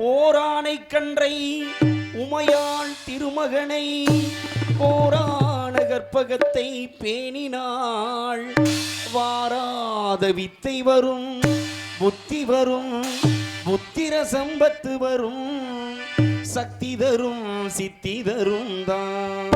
ஓரானை கன்றை உமையாள் திருமகனை போரான கற்பகத்தை பேணினாள். வாராத வித்தை வரும் புத்தி வரும் புத்திர சம்பத்து வரும் சக்தி தரும் சித்தி தரும் தான்.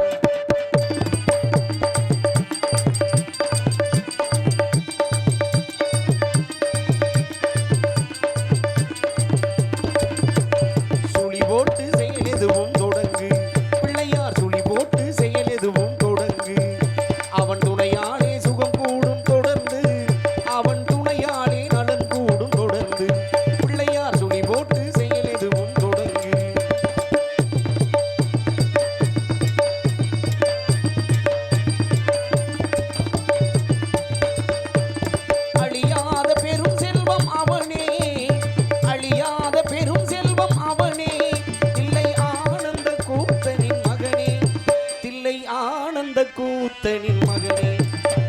கூத்தனின் மகனே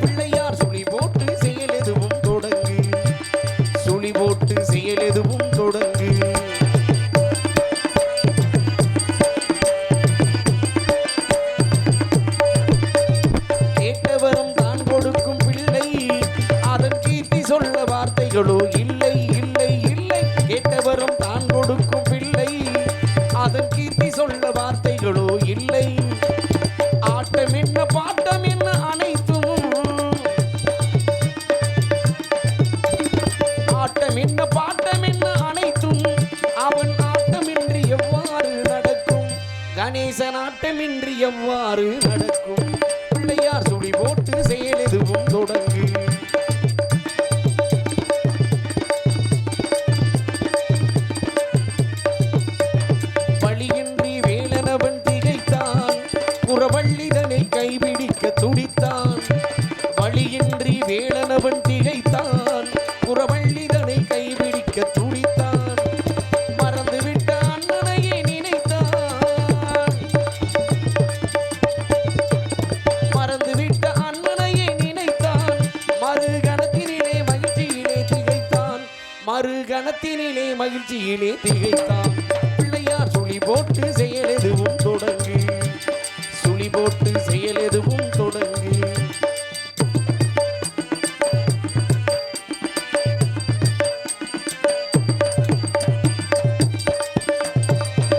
பிள்ளையார் சுழி போட்டு செயல் எதுவும் தொடங்கு. சுழி போட்டு செயல் எதுவும் தொடங்கு. கேட்டவரும் தான் கொடுக்கும் பிள்ளை அதன் கீர்த்தி சொல்ல வார்த்தைகளோ இல்லை இல்லை இல்லை. கேட்டவரும் தான் கொடுக்கும் பிள்ளை அதன் கீர்த்தி சொல்ல வார்த்தைகளோ இல்லை. ஆட்டம் என்ன பாட்டம் என்ன அனைத்தும் ஆட்டம் என்ன பாட்டம் என்ன அனைத்தும் அவன் ஆட்டமின்றி எவ்வாறு நடக்கும். கணேசன் ஆட்டமின்றி எவ்வாறு நடக்கும். பிள்ளையார் சுழி போட்டு செயல் எதுவும் தொடங்கு. வழியின்றி வேலனவன் திகைத்தான் புறவள்ளிதனை கைபிடிக்க துடித்தான். வழியின்றி வேலனவன் திகைத்தான் புறவள்ளிதனை கைபிடிக்க துடித்தான். மறந்துவிட்ட அண்ணனையே நினைத்தான். மறந்துவிட்ட அண்ணனையே நினைத்தான். மறுகணத்தினிலே மகிழ்ச்சியிலே திகைத்தான். மறுகணத்தினிலே மகிழ்ச்சியிலே திகைத்தான். பிள்ளையார் சுழி போட்டு செயல் எதுவும் தொடங்கு. சுழி போட்டு செயல் எதுவும் தொடங்கு.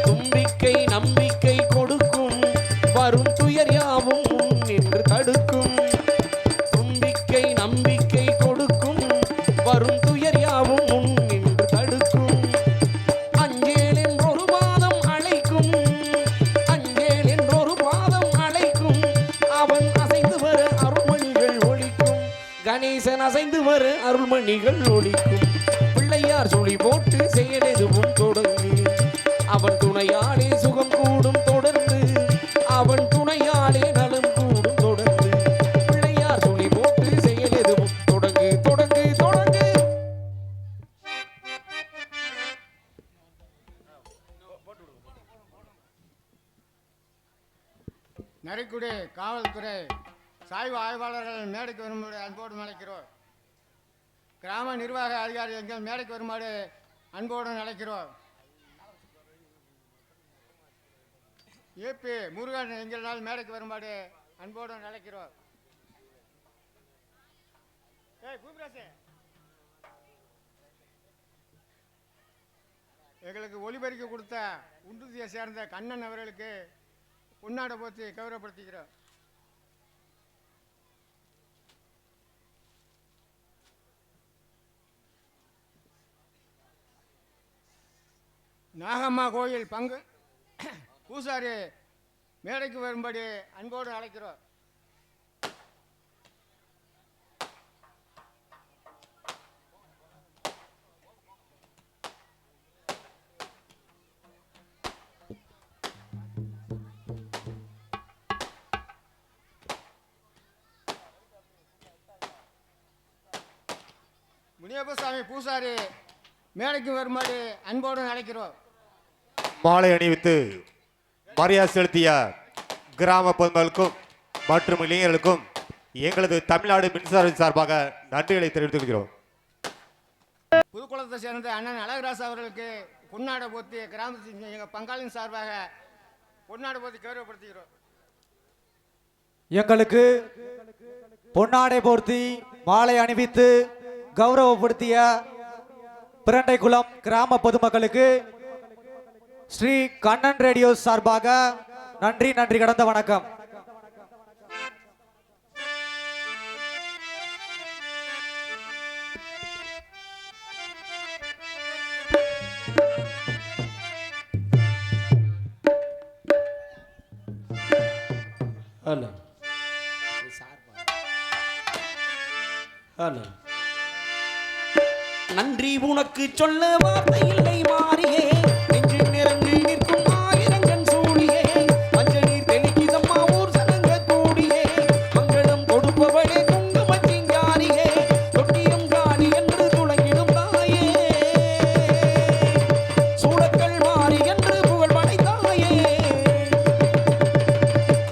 தும்பிக்கை நம்பிக்கை கொடுக்கும் வரும் துயர் யாவும் நின்று தடுக்கும். தும்பிக்கை நம்பிக்கை கொடுக்கும் வரும் துயர் யாவும் முன் நின்று தடுக்கும். அஞ்சேல் என்றொரு பாதம் அழைக்கும். அஞ்சேல் என்றொரு பாதம் அழைக்கும். அவன் அசைந்து வர அருள்மணிகள் ஒழிக்கும். கணேசன் அசைந்து வர அருள்மணிகள் ஒழிக்கும். பிள்ளையார் சுழி போட்டு செயல் எதுவும் தொடங்கு. அவன் துணையாலே சுகம் கூடும் தொடர்ந்து. அவன் துணையாலே நலம் கூடும் தொடர்ந்து. பிள்ளையார் சுழி போட்டு செயல் எதுவும் தொடங்கு தொடங்கு தொடங்கு. நரிக்குடி காவல்துறை சாய்வு ஆய்வாளர்கள் மேடைக்கு வருமாறு அன்போடு அழைக்கிறோம். கிராம நிர்வாக அதிகாரி எங்கள் மேடைக்கு வருமாறு அன்போடு அழைக்கிறோம். ஏபி முருகன் எங்கள் மேடைக்கு வருமாறு அன்போடு அழைக்கிறோம். எங்களுக்கு ஒளிபரிக்க கொடுத்த உண்டுதியை சேர்ந்த கண்ணன் அவர்களுக்கு பொன்னாடை போற்றி கௌரவப்படுத்துகிறோம். நாகம்மா கோயில் பங்கு பூசாரி மேடைக்கு வரும்படி அன்போடு அழைக்கிறோம். முனியப்பசாமி பூசாரி மேடைக்கு வரும்படி அன்போடு அழைக்கிறோம். மாலை அணிவித்து மரியாதை செலுத்திய கிராம பொதுமக்களுக்கும் மற்றும் இளைஞர்களுக்கும் எங்களது தமிழ்நாடு மின்சார சார்பாக நன்றிகளை தெரிவித்துக் கொள்கிறோம். புதுக்குளத்தை சேர்ந்த அண்ணன் அழகராசு அவர்களுக்கு பொன்னாடை போத்தி கிராமத்தின் எங்கள் பங்காளின் சார்பாக பொன்னாடை போத்தி கௌரவப்படுத்துகிறோம். எங்களுக்கு பொன்னாடை போர்த்தி மாலை அணிவித்து கௌரவப்படுத்திய பிரண்டைக்குளம் கிராம பொதுமக்களுக்கு ஸ்ரீ கண்ணன் ரேடியோ சார்பாக நன்றி நன்றி கடந்த வணக்கம். Hello hello. நன்றி உனக்கு சொல்ல வார்த்தை இல்லை மாறியே, நெஞ்சு நிறந்து நிற்கும் ஆயிரங்கண் சூழியே, மஞ்சள் நீர் தெளிக்கிதம்மா ஊர் சனங்க கூடியே, மங்களம் கொடுப்பவளே குங்குமச்சிங்காரியே, தொட்டியம் காணி என்று துளங்கிடும் தாயே, சூடக்கள் மாறி என்று புகழ் படைத்தாயே.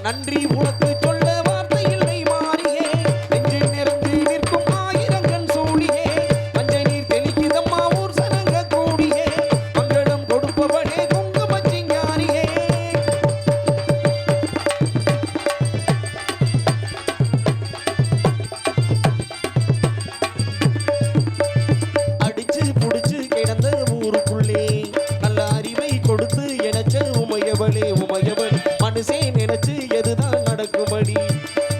நன்றி உனக்கு சொல்ல வார்த்தை இல்லை மாறியே, நெஞ்சு நிறந்து நிற்கும் ஆயிரங்கண் சூழியே, மஞ்சள் நீர் தெளிக்கிதம்மா ஊர் சனங்க கூடியே, மங்களம் கொடுப்பவளே குங்குமச்சிங்காரியே. அடிச்சு புடிச்சு கிடந்த ஊருக்குள்ளே நல்ல அறிவை கொடுத்து எனச்ச உமையவளே உமையவள், மனுஷே நினைச்சு எதுதான் நடக்குமடி,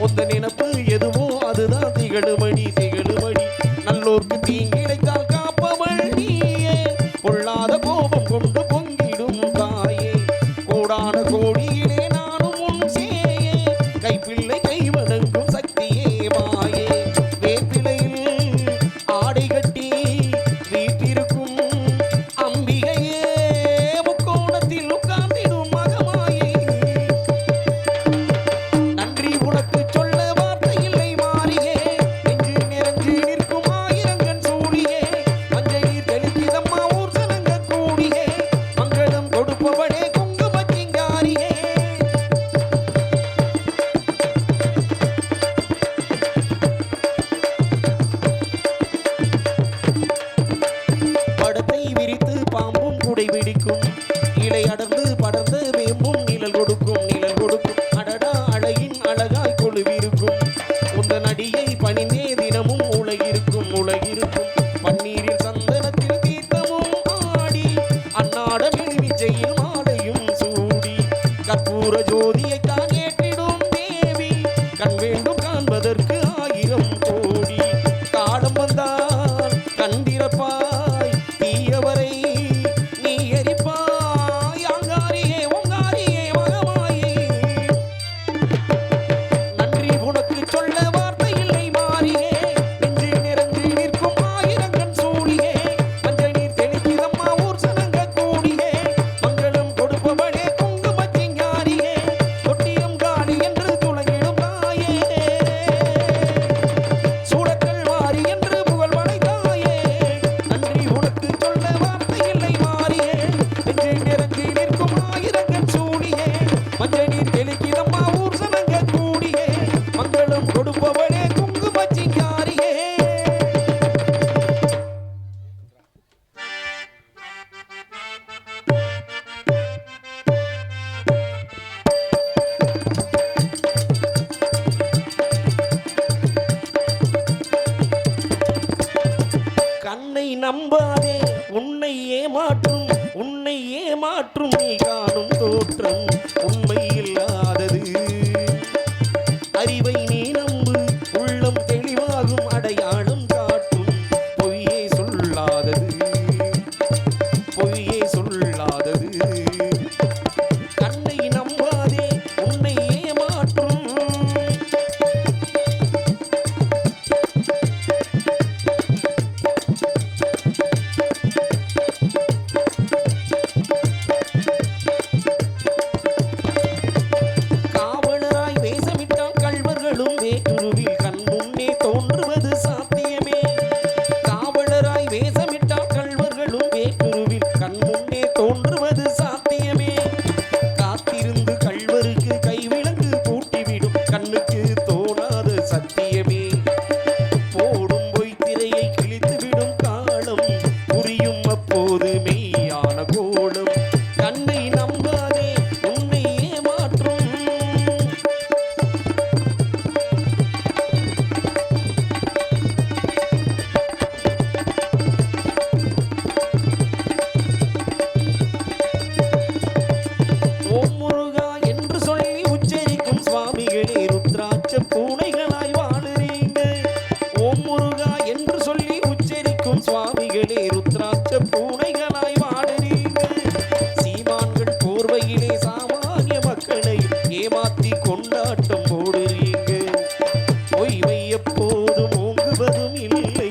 உந்த நினப்பு எதுவோ அதுதான் திகழுமடி திகழுமடி, நல்லோர்க்கு தீங்கிழைத்தால் காப்பவள் நீயே, பொல்லாத கோபம் கொண்டு பொங்கிடும் தாயே, கோடான கோடியிலே நானும் உன் சேயே, கைப்பிள்ளை கைவணங்கும் சக்தியே மாயே, வேப்பிலையில் ஆடை கட்டி வீட்டிருக்கும் அம்பிகையே, முக்கோணத்தில் உட்கார்ந்திடும் மகமாயே. நன்றி உனக்கு சொல்ல வார்த்தை இல்லை மாறியே, நெஞ்சு நிறைஞ்சு நிற்கும் ஆயிரங்கண் சூழியே, மஞ்சள் நீர் தெளிக்கிதம்மா ஊர் சனங்க கூடியே, மங்களம் கொடுப்பவளே குங்குமச்சிங்காரியே. படத்தை விரித்து பாம்பும் குடை பிடிக்கும், இலை அடர்ந்து படர்ந்த வேம்பும் நிழல் கொடுக்கும் நிழல் கொடுக்கும், அடடா அழகின் அழகாய் கொழுவிருக்கும், உந்த நடியை பணிந்தே தினமும் உலகிருக்கும் உலகிருக்கும், பன்னீரில் சந்தனத்தில் தீர்த்தமும் ஆடி, அன்னாட விழுவிச்சையில் மாலையும் சூடி, கற்பூர ஜோதியை தான் ஏற்றிடும் தேவி, கண் வேண்டும் காண்பதற்கு ஆயிரம் கோடி, காலம் வந்தால் கண்டிரப்பாய் தீயவரை நீ எரிப்பாய், ஆங்காரியே ஓங்காரியே மகமாயே. நன்றி உனக்கு சொல்ல வார்த்தை இல்லை மாறியே, நெஞ்சு நிறைந்து நிற்கும் ஆயிரங்கண் சூழியே, மஞ்சள் நீர் தெளிக்கிதம்மா ஊர் சனங்க கூடியே, மங்களம் கொடுப்பவளே குங்குமச்சிங்காரியே, தொட்டியம் காணி என்று துளங்கிடும் தாயே, சூடக்கள் மாறி என்று புகழ் படைத்தாயே. நன்றி உனக்கு சொல்ல வார்த்தை இல்லை மாறியே, நெஞ்சு நிறைந்து நிற்கும் ஆயிரங்கண் சூழியே, மஞ்சள் நீர் தெளிக்கிதம்மா ஊர் சனங்க கூடியே, மங்களம் கொடுப்பவளே குங்குமச்சிங்காரியே. கண்ணை நம்பாதே உன்னை ஏமாற்றும், உன்னை ஏமாற்றும் நீ காணும் தோற்றம் உண்மை இல்லாதது, அறிவை நீ நம்பு உள்ளம் தெளிவாகும், அடையாளம் காட்டும் பொய்யே சொல்லாதது பொய்யே சொல்லாதது. கண்ணை நம்பாதே உன்னை ஏமாற்றும், ஓம் முருகா என்று சொல்லி உச்சரிக்கும் சுவாமிகளே ருத்ராட்ச பூனைகளாய் வாடுறீங்க. சீமான்கள் போர்வையிலே சாமானிய மக்களை ஏமாத்தி கொண்டாட்டம் போடுறீங்க. பொய்மை எப்போதும் ஓங்குவதும் இல்லை,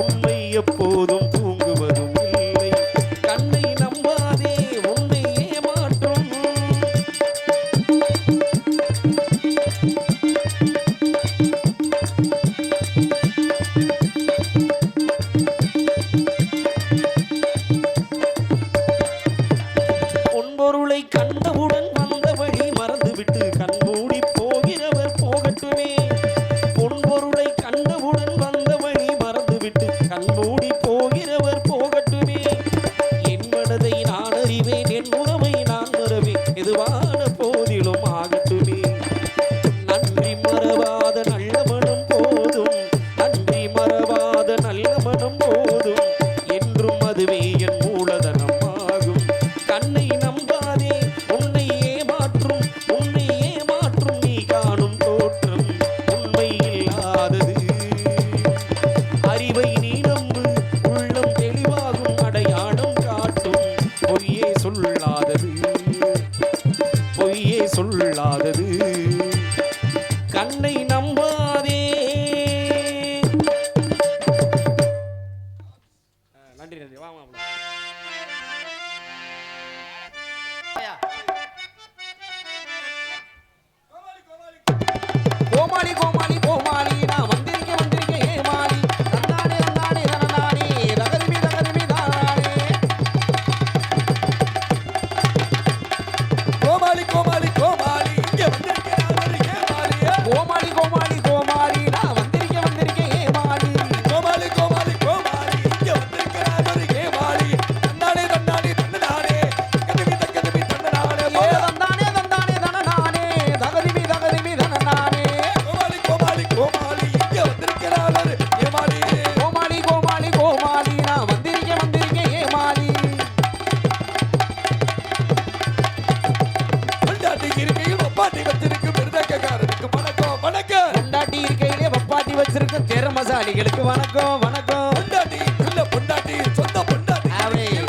உண்மை எப்போதும் தூங்குவதும் இல்லை. கண்ணை நம்பாதே உன்னை ஏமாற்றும். பொன்பொருளை கண்டவுடன் வந்த வழி மறந்துவிட்டு கண்மூடி போகிறவர் போகட்டுமே. பொன்பொருளை கண்டவுடன் வந்த வழி மறந்துவிட்டு கண்மூடி போகிறவர் போகட்டுமே. என் மனதை நான் அறிவேன், என் உறவை நான் மறவேன், எதுவான போதிலும் ஆகட்டுமே. நன்றி மறவாத நல்ல மனம் போதும், நன்றி மறவாத நல்ல மனம் போதும், என்றும் அதுவே என் மூலதனம் ஆகும். கண்ணை நம்பாதே உன்னை ஏமாற்றும், உன்னை ஏமாற்றும் நீ காணும் தோற்றம் உண்மை இல்லாதது. அறிவை நீ நம்பு, உள்ளம் தெளிவாகும், அடையாளம் காட்டும். பொய்யே சொல்லாதது, பொய்யே சொல்லாதது. கண்ணை நம்பாதே. நன்றி நன்றி. வாங்க கோமாளி கோமாளி கோமாளி நான் வந்திருக்கேன் வந்திருக்கேன் ஏமாளி. தன்னானே தன்னானே தனநானே தகதிமி தகதிமி தானே. கோமாளி கோமாளி கோமாளி இங்க வந்திருக்கேன் ஏமாளி. கோமாளி கோமாளி கோமாளி நான் வந்திருக்கேன் வந்திருக்கேன் ஏமாளி. கோமாளி கோமாளி கோமாளி இங்க வந்திருக்கேன் ஏமாளி. தன்னானே தன்னானே தனநானே தகதிமி தகதிமி தனநானே. தன்னானே தன்னானே தனநானே தகதிமி தகதிமி தனநானே. கோமாளி கோமாளி கோமாளி இங்க வந்திருக்கிறார் ஏமாளி. கோமாளி கோமாளி கோமாளி நான் வந்திருக்கேன் வந்திருக்கேன் ஏமாளி. பொண்டாட்டி இருக்கையில் வப்பாட்டி வச்சிருக்கு மிருதக்காரனுக்கு வணக்கம் வணக்கம். பொண்டாட்டி இருக்கையிலே வப்பாட்டி வச்சிருக்கு திறமசாலிகளுக்கு வணக்கம் வணக்கம். பொண்டாட்டி இல்ல பொண்டாட்டி சொந்த பொண்டாட்டி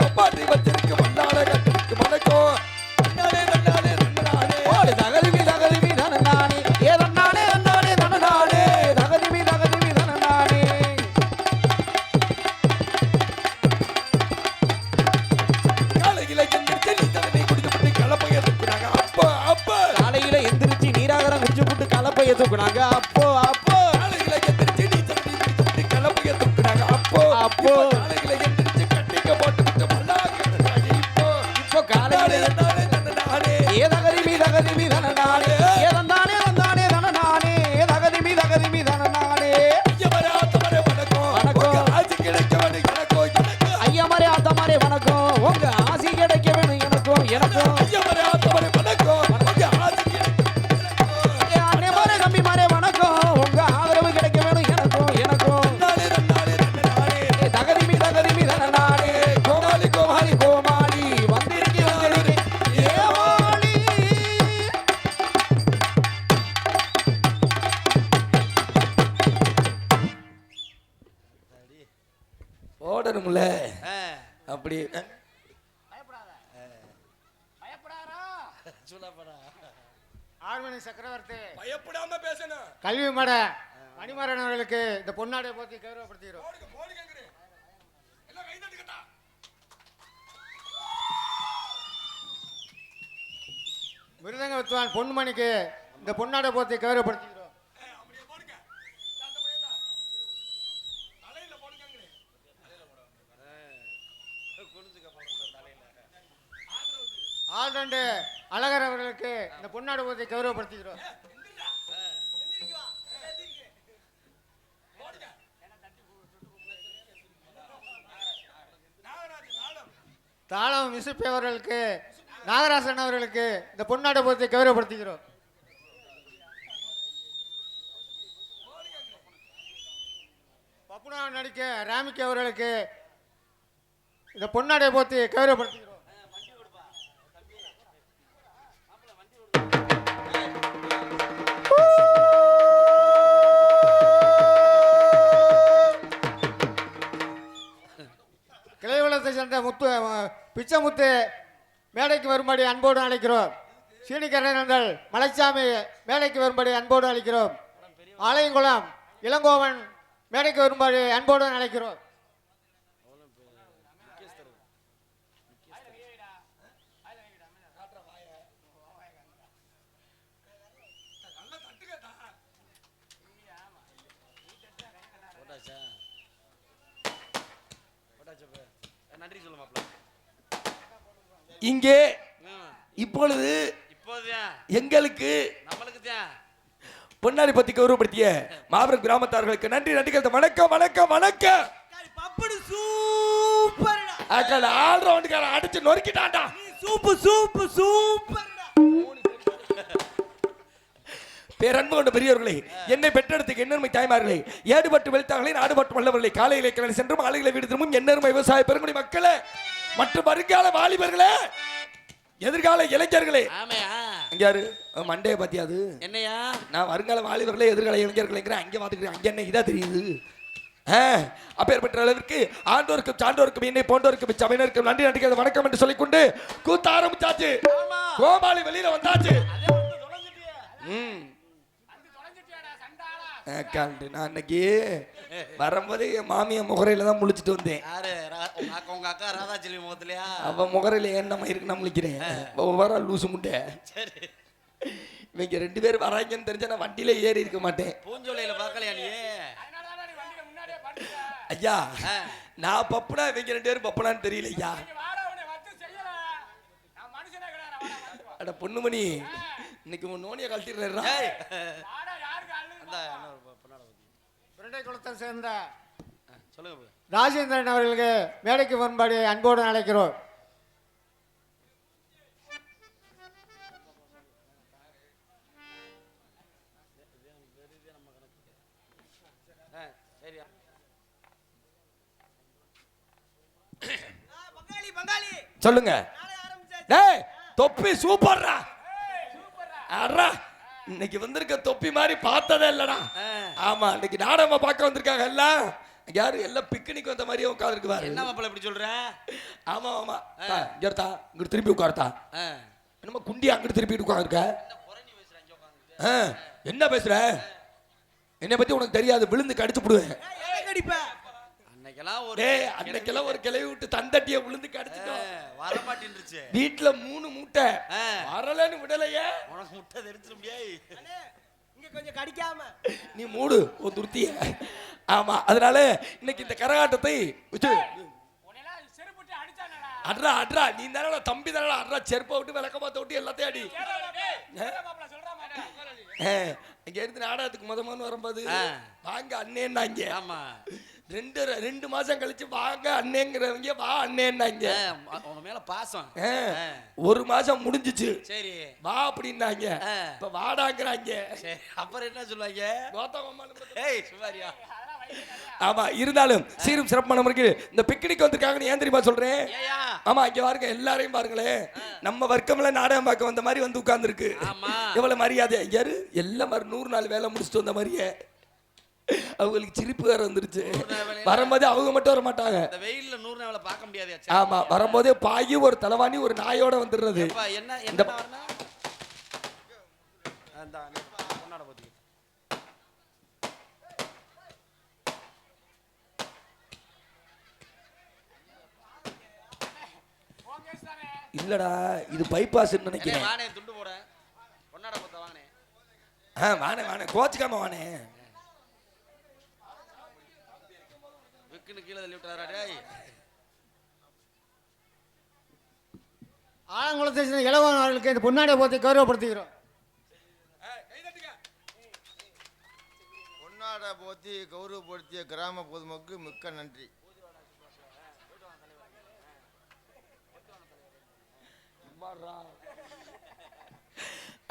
வப்பாட்டி வச்சிருக்கு மண்ணாளர்களுக்கு வணக்கம். தன்னானே தன்னானே தன்னானே ஓடு தகதிமி தகதிமி தனநானே. ஏ தன்னானே தன்னானே தனநானே தகதிமி தகதிமி தனநானே. காலையில எந்திரிச்சு நீ தண்ணி குடிச்சுட்டு கலப்பைய தூக்குனாங்க அப்போ அப்போ. காலையில எந்திரிச்சு நீராகரம் குடிச்சுட்டு கலப்பைய தூக்குனாங்க அப்போ அப்போ. காலையில எந்திரிச்சு நீ தண்ணி குடிச்சுட்டு கலப்பைய தூக்குனாங்க அப்போ அப்போ. காலையில எந்திரிச்சு கட்டிக்க போட்டுட்டு மல்லாக்கிறாங்க இப்போ இப்போ. காலையில தன்னானே தன்னானே ஏ தகதிமி தகதிமி தனநானே. ஏ தன்னானே தன்னானே தனநானே தகதிமி தகதிமி தனநானே. ஐயமரே ஆத்தமரே வணக்கம் வணக்கம். ஆசி கிடைக்க வேணும் எனக்கும் எனக்கும். ஐயமரே ஆத்தமரே வணக்கம். உங்க ஆசி கிடைக்க வேணும் எனக்கும் எனக்கும். ஐயமரே ஆத்தமரே வணக்கம். உங்க ஆசி கிடைக்க எனக்கும். அண்ணேமாரே தம்பிமாரே வணக்கம். உங்க ஆதரவு கிடைக்க வேணும் எனக்கும் எனக்கும். தன்னானே தன்னானே தன்னானே தகதிமி தகதிமி தனநானே. கோமாளி கோமாளி கோமாளி வந்திருக்கேன் வந்திருக்கேன் ஏமாளி. ஓடணும்ல அப்படி ஆர்மணி சக்கரவர்த்தி பயப்படாம பேசணும். கல்வி மட மணிமாறன் அவர்களுக்கு இந்த பொன்னாடை போத்தி கௌரவப்படுத்துகிறோம். மிருதங்க வித்வான் பொன்மணிக்கு இந்த பொன்னாடை போத்தி கௌரவப்படுத்துகிறோம். ஆல்ரவுண்டு அழகர் அவர்களுக்கு இந்த பொன்னாடை போத்தி கௌரவப்படுத்துகிறோம். தாளம் விசுப்பி அவர்களுக்கு நாகராசன் அவர்களுக்கு இந்த பொன்னாடை போத்தி கௌரவப்படுத்துகிறோம். பப்புனா நடிக்க ராமிக்கு அவர்களுக்கு இந்த பொன்னாடை போத்தி கௌரவப்படுத்துகிறோம். ஆலங்குளத்தை சேர்ந்த பிச்சைமுத்து மேடைக்கு வரும்படி அன்போடு அழைக்கிறோம். சீனிக்கரணங்கள் மலைச்சாமி மேடைக்கு வரும்படி அன்போடு அழைக்கிறோம். ஆலயங்குளம் இளங்கோவன் மேடைக்கு வரும்படி அன்போடு அழைக்கிறோம். நன்றி சொல்ல மாப்ள. இங்கே இப்பொழுது எங்களுக்கு நம்மளுக்கு தான் பொன்னாடி பத்தி கௌரவப்படுத்திய மாபெரும் கிராமத்தார்களுக்கு நன்றி நன்றிகள். வணக்கம் வணக்கம் வணக்கம். பப்படு சூப்பர்டா. அக்கட ஆல் ரவுண்டுக்கார அடிச்சு நொறுக்கிட்டான்டா. சூப்பர் சூப்பர் சூப்பர்டா. பேரன்பு கொண்ட பெரியவர்களே, என்னை பெற்றெடுத்துக்கு என்னருமை தாய்மார்களே, ஏடுபட்டு வெளுத்தார்களே நாடுபட்டு வல்லவர்களே, காலையிலே கிளறி சென்றும் ஆலைகளை வீடு திரும்பும் என்னருமை விவசாய பெருங்குடி மக்களே மற்றும் வருங்கால வாலிபர்களே, எதிர்கால இளைஞர்களே. யாரு மண்டைய பத்தியா அது என்னையா? நான் வருங்கால வாலிபர்களே எதிர்கால இளைஞர்கள் அங்கே பார்த்துக்கிறேன். அங்கே என்ன இதா தெரியுது? அப்பேற்பட்ட அளவிற்கு ஆண்டோருக்கும் சான்றோருக்கும் என்னை போன்றோருக்கும் சபையினருக்கும் நன்றி நன்றிகள் வணக்கம் என்று சொல்லிக்கொண்டு கூத்த ஆரம்பிச்சாச்சு. கோபாலி வெளியில வந்தாச்சு. நான் அன்னைக்கு வரும்போது என் மாமிய முகரையில தான் முழிச்சிட்டு வந்தேன். உங்க அக்கா ராதாச்செல்வி முகத்திலயா? அவ முகரையில என்ன இருக்கு நான் முழிக்கிறேன். வர லூசு முட்டை. இவங்க 2 பேர் வராங்கன்னு தெரிஞ்சா நான் வண்டியில ஏறி இருக்க மாட்டேன். பூஞ்சோலையில பாக்கலையா நீ? ஐயா நான் பப்புனா இவங்க 2 பேரும் பப்புனான்னு தெரியல ஐயா. அட பொண்ணுமணி, இன்னைக்கு உன் நோனியை கழட்டிடுறா. குளத்தை சேர்ந்த சொல்லுங்க ராஜேந்திரன் அவர்களுக்கு மேடைக்கு வரும்படி அன்போடு அழைக்கிறோம். சொல்லுங்க. டேய் தொப்பி சூப்பர்ரா. அடடா இன்னைக்கு வந்திருக்க தொப்பி மாதிரி பார்த்ததே இல்லடா. ஆமா இன்னைக்கு நாடகமா பார்க்க வந்திருக்காங்க எல்லாம். யாரு எல்லாம் பிக்னிக் வந்த மாதிரியே உட்கார்ந்துருக்குவாரு. என்ன மாப்பிள்ள இப்படி சொல்ற? ஆமா ஆமா இங்கடா இங்க திருப்பி உட்கார்த்தா. என்னமா குண்டி அங்கிட்டு திருப்பி உட்கார்ந்துருக்க? என்ன பேசுற? என்னை பத்தி உனக்கு தெரியாது, விழுந்து கடிச்சு போடுவேன். அன்னைக்கெல்லாம் ஒரு கிளவி விட்டு தந்தட்டிய விழுந்து கடிச்சிட்டோம். வர மாட்டேன்னுச்சு. வீட்டுல 3 மூட்டை வரலன்னு விடலையே. உனக்கு முட்டை தெரிஞ்சிட முடியாது. இங்க கொஞ்சம் கடிக்காம நீ மூடு ஒரு துருத்திய. ஆமா அதனால இன்னைக்கு இந்த கரகாட்டத்தை அட்ரா அட்ரா நீ தானடா தம்பி தானடா. அட்ரா செருப்பை விட்டு விளக்க பார்த்த விட்டு எல்லாத்தையும் அடி. இங்க இருந்து நாடகத்துக்கு முதல்ல வரும்போது வாங்க அண்ணேன்னாங்க. ஆமா 2 மாசம் கழிச்சு வாங்க அண்ணேங்கிறவங்க வா அண்ணேன்னாங்க. உங்க மேல பாசம். 1 மாசம் முடிஞ்சிச்சு. சரி வா அப்படின்னாங்க. இப்ப வாடாங்கிறாங்க. அப்புறம் என்ன சொல்லுவாங்க? ஏய் சுமாரியா. ஆமா இருந்தாலும் சீரும் சிறப்பான முறைக்கு இந்த பிக்னிக் வந்திருக்காங்கன்னு ஏன் தெரியுமா சொல்றேன்? ஆமா இங்க பாருங்க எல்லாரையும் பாருங்களேன். நம்ம வர்க்கம்ல நாடகம் பார்க்க வந்த மாதிரி வந்து உட்கார்ந்துருக்கு. எவ்வளவு மரியாதை. யாரு எல்லாம் 100 நாள் வேலை முடிச்சுட்டு வந்த மாதிரியே அவங்களுக்கு சிரிப்பு வேற வந்துருச்சு. வரும்போதே அவங்க மட்டும் வர மாட்டாங்க. இந்த வெயில்ல 100 நாள பார்க்க முடியாது. ஆமா வரும்போதே பாயி ஒரு தலைவாணி ஒரு நாயோட வந்துடுறது. என்ன என்ன வரணும்? அந்த பொன்னாட போத்தி இல்லடா இது பைபாஸ் நினைக்கிறேன். வானே துண்டு போட பொன்னாட போத்த வானே. வானே வானே கோச்சுக்காம வானே. விக்குன்னு கீழே தள்ளி விட்டாரா டேய். ஆலங்குளத்தை சேர்ந்த இளவன் அவர்களுக்கு இந்த பொன்னாடை போத்தி கௌரவப்படுத்துகிறோம். பொன்னாடை போத்தி கௌரவப்படுத்திய கிராம பொதுமக்களுக்கு மிக்க நன்றி.